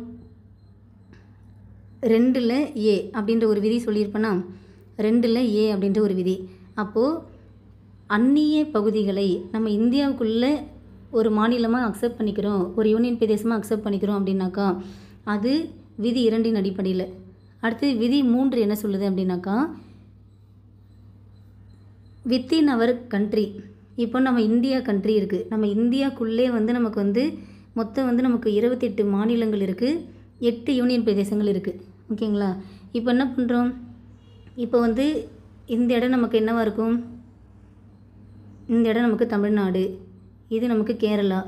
2ல் ஏ அப்படின்ற ஒரு விதி சொல்லியிருப்பேன்னா, 2ல் ஏ அப்படின்ற ஒரு விதி. அப்போது அந்நிய பகுதிகளை நம்ம இந்தியாவுக்குள்ளே ஒரு மாநிலமாக அக்செப்ட் பண்ணிக்கிறோம், ஒரு யூனியன் பிரதேசமாக அக்செப்ட் பண்ணிக்கிறோம் அப்படின்னாக்கா அது விதி 2 அடிப்படையில். அடுத்து விதி 3 என்ன சொல்லுது அப்படின்னாக்கா வித்தின் அவர் கண்ட்ரி. இப்போ நம்ம இந்தியா கண்ட்ரி இருக்குது, நம்ம இந்தியாவுக்குள்ளே வந்து நமக்கு வந்து மொத்தம் வந்து நமக்கு 28 மாநிலங்கள் இருக்குது, 8 யூனியன் பிரதேசங்கள் இருக்குது. ஓகேங்களா? இப்போ என்ன பண்ணுறோம்? இப்போ வந்து இந்த இடம் நமக்கு என்னவாக இருக்கும்? இந்த இடம் நமக்கு தமிழ்நாடு, இது நமக்கு கேரளா.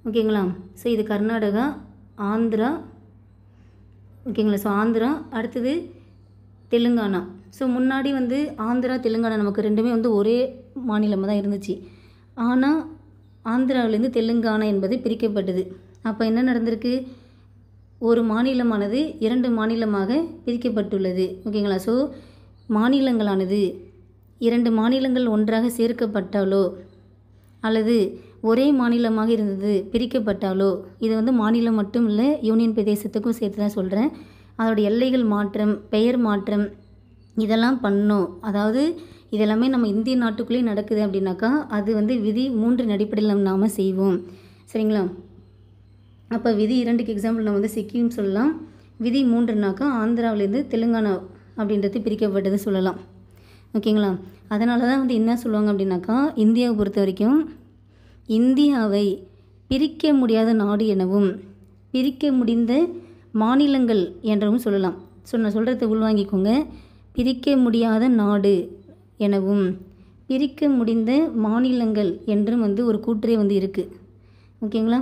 ஓகேங்களா? ஸோ இது கர்நாடகா, ஆந்திரா. ஓகேங்களா? ஸோ ஆந்திரா, அடுத்தது தெலுங்கானா. ஸோ முன்னாடி வந்து ஆந்திரா, தெலுங்கானா நமக்கு ரெண்டுமே வந்து ஒரே மாநிலமாக தான் இருந்துச்சு. ஆனால் ஆந்திராவிலேருந்து தெலுங்கானா என்பது பிரிக்கப்பட்டது. அப்போ என்ன நடந்திருக்கு? ஒரு மாநிலமானது 2 மாநிலமாக பிரிக்கப்பட்டுள்ளது. ஓகேங்களா? ஸோ மாநிலங்களானது 2 மாநிலங்கள் ஒன்றாக சேர்க்கப்பட்டாலோ அல்லது ஒரே மாநிலமாக இருந்தது பிரிக்கப்பட்டாலோ, இது வந்து மாநிலம் மட்டும் இல்லை, யூனியன் பிரதேசத்துக்கும் சேர்த்து தான் சொல்கிறேன். அதோடய எல்லைகள் மாற்றம், பெயர் மாற்றம் இதெல்லாம் பண்ணோம். அதாவது இதெல்லாமே நம்ம இந்திய நாட்டுக்குள்ளேயே நடக்குது அப்படின்னாக்கா அது வந்து விதி 3 அடிப்படையில் நாம் செய்வோம். சரிங்களா? அப்போ விதி 2க்கு எக்ஸாம்பிள் நம்ம வந்து சிக்கிம் சொல்லலாம். விதி 3னாக்கா ஆந்திராவிலேருந்து தெலுங்கானா அப்படின்றது பிரிக்கப்பட்டது சொல்லலாம். ஓகேங்களா? அதனால தான் வந்து என்ன சொல்லுவாங்க அப்படின்னாக்கா இந்தியாவை பொறுத்த வரைக்கும் இந்தியாவை பிரிக்க முடியாத நாடு எனவும் பிரிக்க முடிந்த மாநிலங்கள் என்றவும் சொல்லலாம். நான் சொல்கிறத உள்வாங்கிக்கோங்க. பிரிக்க முடியாத நாடு எனவும் பிரிக்க முடிந்த மாநிலங்கள் என்றும் வந்து ஒரு கூற்றே வந்து இருக்குது. ஓகேங்களா?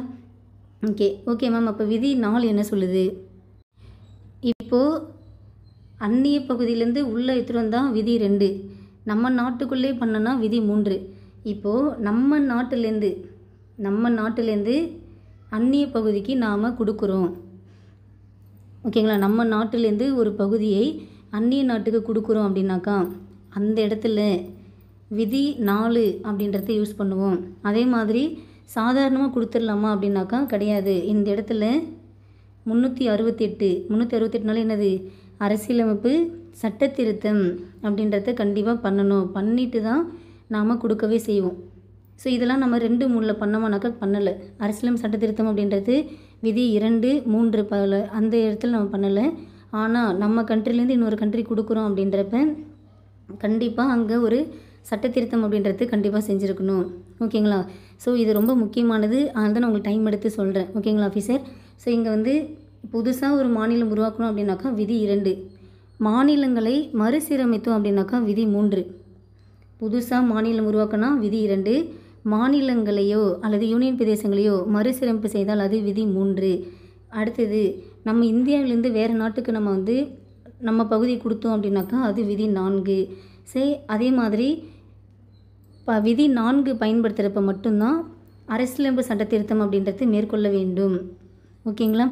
Okay ma'am. அப்போ விதி 4 என்ன சொல்லுது? இப்போது அந்நிய பகுதியிலேருந்து உள்ளே எடுத்துகிட்டு வந்தால் விதி 2, நம்ம நாட்டுக்குள்ளே பண்ணனா விதி 3. இப்போது நம்ம நாட்டிலேருந்து அந்நிய பகுதிக்கு நாம் கொடுக்குறோம். ஓகேங்களா? நம்ம நாட்டிலேருந்து ஒரு பகுதியை அந்நிய நாட்டுக்கு கொடுக்குறோம் அப்படின்னாக்கா அந்த இடத்துல விதி 4 அப்படின்றத யூஸ் பண்ணுவோம். அதே மாதிரி சாதாரணமாக கொடுத்துடலாமா அப்படின்னாக்கா கிடையாது. இந்த இடத்துல 368 368நால என்னது அரசியலமைப்பு சட்ட திருத்தம் அப்படின்றத கண்டிப்பாக பண்ணணும். பண்ணிட்டு தான் நாம் கொடுக்கவே செய்வோம். ஸோ இதெல்லாம் நம்ம 2, 3ல் பண்ணோமானாக்கா பண்ணலை. அரசியலமைப்பு சட்ட திருத்தம் அப்படின்றது விதி 2, 3 பல அந்த இடத்துல நம்ம பண்ணலை. ஆனால் நம்ம கண்ட்ரிலேருந்து இன்னொரு கண்ட்ரி கொடுக்குறோம் அப்படின்றப்ப கண்டிப்பாக அங்கே ஒரு சட்ட திருத்தம் அப்படின்றது கண்டிப்பாக செஞ்சுருக்கணும். ஓகேங்களா? ஸோ இது ரொம்ப முக்கியமானது. அதனால தான் நான் உங்களுக்கு டைம் எடுத்து சொல்கிறேன். ஓகேங்களா ஆஃபீஸர்? ஸோ இங்கே வந்து புதுசாக ஒரு மாநிலம் உருவாக்கணும் அப்படின்னாக்கா விதி 2, மாநிலங்களை மறுசீரமைத்தோம் அப்படின்னாக்கா விதி 3. புதுசாக மாநிலம் உருவாக்கினா விதி 2, மாநிலங்களையோ அல்லது யூனியன் பிரதேசங்களையோ மறுசீரமைப்பு செய்தால் அது விதி 3. அடுத்தது நம்ம இந்தியாவிலேருந்து வேறு நாட்டுக்கு நம்ம வந்து நம்ம பகுதி கொடுத்தோம் அப்படின்னாக்கா அது விதி 4. சரி, அதே மாதிரி விதி 4 பயன்படுத்துகிறப்ப மட்டும்தான் அரசியலமைப்பு சட்ட திருத்தம் அப்படின்றது மேற்கொள்ள வேண்டும். ஓகேங்களா?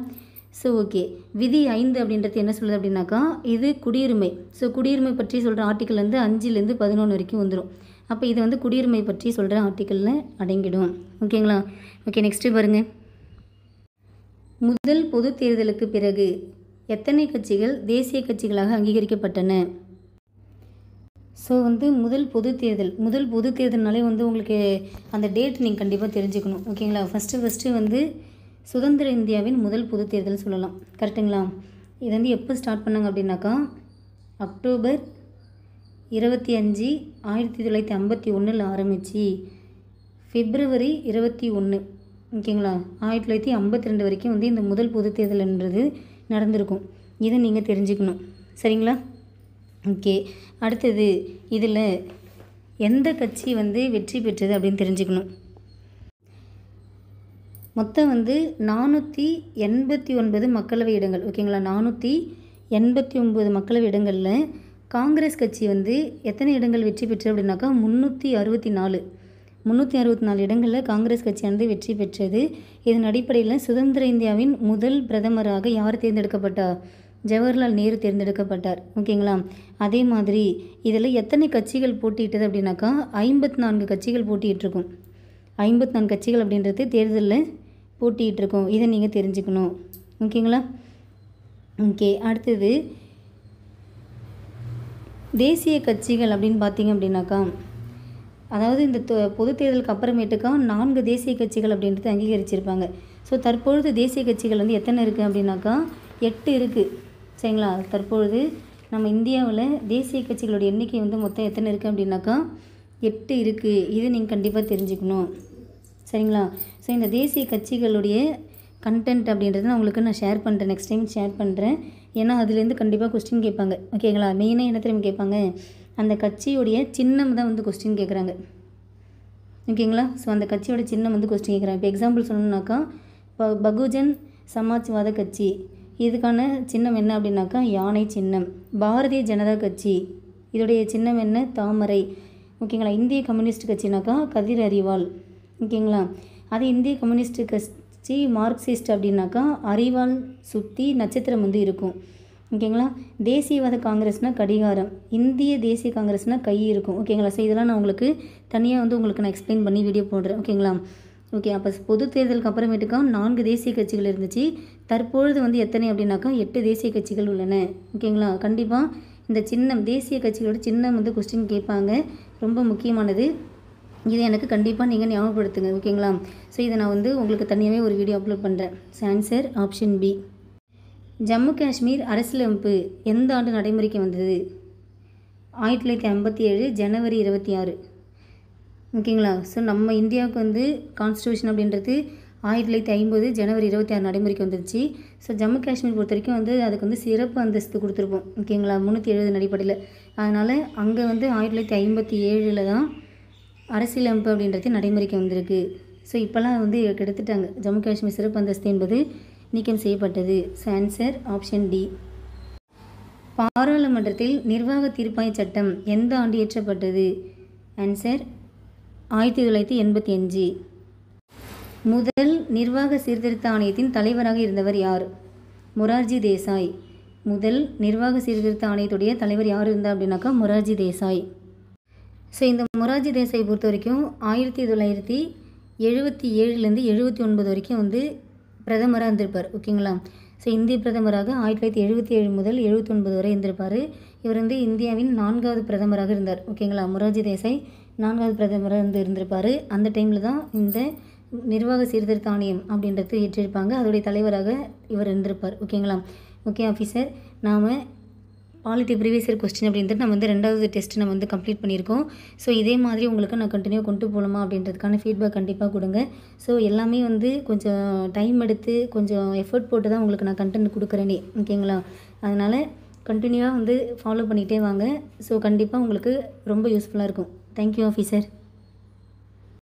ஸோ ஓகே, விதி 5 அப்படின்றது என்ன சொல்லுது அப்படின்னாக்கா இது குடியுரிமை. ஸோ குடியுரிமை பற்றி சொல்கிற ஆர்டிக்கல் வந்து 5லேருந்து 11 வரைக்கும் வந்துடும். அப்போ இது வந்து குடியுரிமை பற்றி சொல்கிற ஆர்டிக்கலில் அடங்கிடும். ஓகேங்களா? ஓகே, நெக்ஸ்ட்டு பாருங்கள். முதல் பொது தேர்தலுக்கு பிறகு எத்தனை கட்சிகள் தேசிய கட்சிகளாக அங்கீகரிக்கப்பட்டன? ஸோ வந்து முதல் பொது தேர்தல்னாலே வந்து உங்களுக்கு அந்த டேட் நீங்கள் கண்டிப்பாக தெரிஞ்சுக்கணும். ஓகேங்களா? ஃபஸ்ட்டு வந்து சுதந்திர இந்தியாவின் முதல் பொது தேர்தல் சொல்லலாம். கரெக்டுங்களா? இது வந்து எப்போ ஸ்டார்ட் பண்ணாங்க அப்படின்னாக்கா அக்டோபர் 25, 1951 ஆரம்பித்து பிப்ரவரி 21, ஓகேங்களா, 1952 வரைக்கும் வந்து இந்த முதல் பொது தேர்தல்ன்றது நடந்திருக்கும். இதை நீங்கள் தெரிஞ்சுக்கணும். சரிங்களா? ஓகே, அடுத்தது இதில் எந்த கட்சி வந்து வெற்றி பெற்றது அப்படின்னு தெரிஞ்சுக்கணும். மொத்தம் வந்து 489 மக்களவை இடங்கள். ஓகேங்களா? 489 மக்களவை இடங்களில் காங்கிரஸ் கட்சி வந்து எத்தனை இடங்கள் வெற்றி பெற்றது அப்படின்னாக்கா 364 இடங்களில் காங்கிரஸ் கட்சியானது வெற்றி பெற்றது. இதன் அடிப்படையில் சுதந்திர இந்தியாவின் முதல் பிரதமராக யார் தேர்ந்தெடுக்கப்பட்டார்? ஜவஹர்லால் நேரு தேர்ந்தெடுக்கப்பட்டார். ஓகேங்களா? அதே மாதிரி இதில் எத்தனை கட்சிகள் போட்டியிட்டது அப்படின்னாக்கா 54 கட்சிகள் போட்டியிட்டிருக்கும். 54 கட்சிகள் அப்படின்றது தேர்தலில் போட்டியிட்டிருக்கும். இதை நீங்கள் தெரிஞ்சுக்கணும். ஓகேங்களா? ஓகே, அடுத்தது தேசிய கட்சிகள் அப்படின்னு பார்த்தீங்க அப்படின்னாக்கா அதாவது இந்த பொது தேர்தலுக்கு அப்புறமேட்டுக்கா 4 தேசிய கட்சிகள் அப்படின்றது அங்கீகரிச்சிருப்பாங்க. ஸோ தற்பொழுது தேசிய கட்சிகள் வந்து எத்தனை இருக்குது அப்படின்னாக்கா 8 இருக்குது. சரிங்களா? தற்பொழுது நம்ம இந்தியாவில் தேசிய கட்சிகளோட எண்ணிக்கை வந்து மொத்தம் எத்தனை இருக்குது அப்படின்னாக்கா 8 இருக்குது. இது நீங்கள் கண்டிப்பாக தெரிஞ்சுக்கணும். சரிங்களா? ஸோ இந்த தேசிய கட்சிகளுடைய கண்டென்ட் அப்படின்றது நான் உங்களுக்கு ஷேர் பண்ணுறேன். நெக்ஸ்ட் டைம் ஷேர் பண்ணுறேன். ஏன்னா அதுலேருந்து கண்டிப்பாக கொஸ்டின் கேட்பாங்க. ஓகேங்களா? மெயினாக என்ன தெரியுமா கேட்பாங்க? அந்த கட்சியோடைய சின்னம் தான் வந்து கொஸ்டின் கேட்குறாங்க. ஓகேங்களா? ஸோ அந்த கட்சியோட சின்னம் வந்து கொஸ்டின் கேட்குறாங்க. இப்போ எக்ஸாம்பிள் சொல்லணுன்னாக்கா பகுஜன் சமாஜ்வாத கட்சி, இதுக்கான சின்னம் என்ன அப்படின்னாக்கா யானை சின்னம். பாரதிய ஜனதா கட்சி, இதோடைய சின்னம் என்ன? தாமரை. ஓகேங்களா? இந்திய கம்யூனிஸ்ட் கட்சினாக்கா கதிர் அறிவால். ஓகேங்களா? அது இந்திய கம்யூனிஸ்ட் கட்சி மார்க்சிஸ்ட் அப்படின்னாக்கா அறிவால் சுற்றி நட்சத்திரம் வந்து இருக்கும். ஓகேங்களா? தேசியவாத காங்கிரஸ்னால் கடிகாரம், இந்திய தேசிய காங்கிரஸ்னால் கை இருக்கும். ஓகேங்களா? ஸோ இதெல்லாம் நான் உங்களுக்கு தனியாக வந்து உங்களுக்கு நான் எக்ஸ்பிளைன் பண்ணி வீடியோ போடுறேன். ஓகேங்களா? ஓகே, அப்போ பொது தேர்தலுக்கு அப்புறமேட்டுக்கா 4 தேசிய கட்சிகள் இருந்துச்சு. தற்பொழுது வந்து எத்தனை அப்படின்னாக்கா 8 தேசிய கட்சிகள் உள்ளன. ஓகேங்களா? கண்டிப்பாக இந்த சின்னம் தேசிய கட்சிகளோட சின்னம் வந்து கொஸ்டின் கேட்பாங்க. ரொம்ப முக்கியமானது. இதை எனக்கு கண்டிப்பாக நீங்கள் ஞாபகப்படுத்துங்க. ஓகேங்களா? ஸோ இதை நான் வந்து உங்களுக்கு தனியாகவே ஒரு வீடியோ அப்லோட் பண்ணுறேன். Answer option B. Jammu Kashmir அரசியலமைப்பு எந்த ஆண்டு நடைமுறைக்கு வந்தது? 1957 ஜனவரி 26. ஓகேங்களா? ஸோ நம்ம இந்தியாவுக்கு வந்து கான்ஸ்டியூஷன் அப்படின்றது 1950 ஜனவரி 26 நடைமுறைக்கு வந்துருச்சு. ஸோ ஜம்மு காஷ்மீர் பொறுத்த வரைக்கும் வந்து அதுக்கு வந்து சிறப்பு அந்தஸ்து கொடுத்துருப்போம். ஓகேங்களா? 370 அடிப்படையில். அதனால் அங்கே வந்து 1957 தான் அரசியலமைப்பு அப்படின்றது நடைமுறைக்கு வந்திருக்கு. ஸோ இப்போல்லாம் வந்து எடுத்துட்டாங்க. ஜம்மு காஷ்மீர் சிறப்பு அந்தஸ்து என்பது நீக்கம் செய்யப்பட்டது. So answer option D. பாராளுமன்றத்தில் நிர்வாக தீர்ப்பாய சட்டம் எந்த ஆண்டு இயற்றப்பட்டது? ஆன்சர் 1985. முதல் நிர்வாக சீர்திருத்த ஆணையத்தின் தலைவராக இருந்தவர் யார்? மொரார்ஜி தேசாய். முதல் நிர்வாக சீர்திருத்த ஆணையத்துடைய தலைவர் யார் இருந்தார் அப்படின்னாக்கா மொரார்ஜி தேசாய். ஸோ இந்த மொரார்ஜி தேசாய் பொறுத்த வரைக்கும் 1977 79 வரைக்கும் வந்து பிரதமராக இருந்திருப்பார். ஓகேங்களா? ஸோ இந்திய பிரதமராக 1977 முதல் 79 வரை இருந்திருப்பார். இவர் வந்து இந்தியாவின் 4வது பிரதமராக இருந்தார். ஓகேங்களா, மொரார்ஜி தேசாய் 4வது பிரதமராக இருந்திருப்பார். அந்த டைமில் தான் இந்த நிர்வாக சீர்திருத்த ஆணையம் அப்படின்றது ஏற்றிருப்பாங்க. அதோடைய தலைவராக இவர் இருந்திருப்பார். ஓகேங்களா. ஓகே ஆஃபீஸர், நாம் பாலிட்டி ப்ரீவியஸ் இயர் கொஸ்டின் அப்படின்றது நம்ம வந்து 2வது டெஸ்ட் நம்ம வந்து கம்ப்ளீட் பண்ணியிருக்கோம். ஸோ இதே மாதிரி உங்களுக்கு நான் கண்டினியூ கொண்டு போகணுமா அப்படின்றதுக்கான ஃபீட்பேக் கண்டிப்பாக கொடுங்க. ஸோ எல்லாமே வந்து கொஞ்சம் டைம் எடுத்து கொஞ்சம் எஃபர்ட் போட்டு தான் உங்களுக்கு நான் கண்டென்ட் கொடுக்குறேனே. ஓகேங்களா. அதனால் கண்டினியூவாக வந்து ஃபாலோ பண்ணிகிட்டே வாங்க. ஸோ கண்டிப்பாக உங்களுக்கு ரொம்ப யூஸ்ஃபுல்லாக இருக்கும். Thank you officer.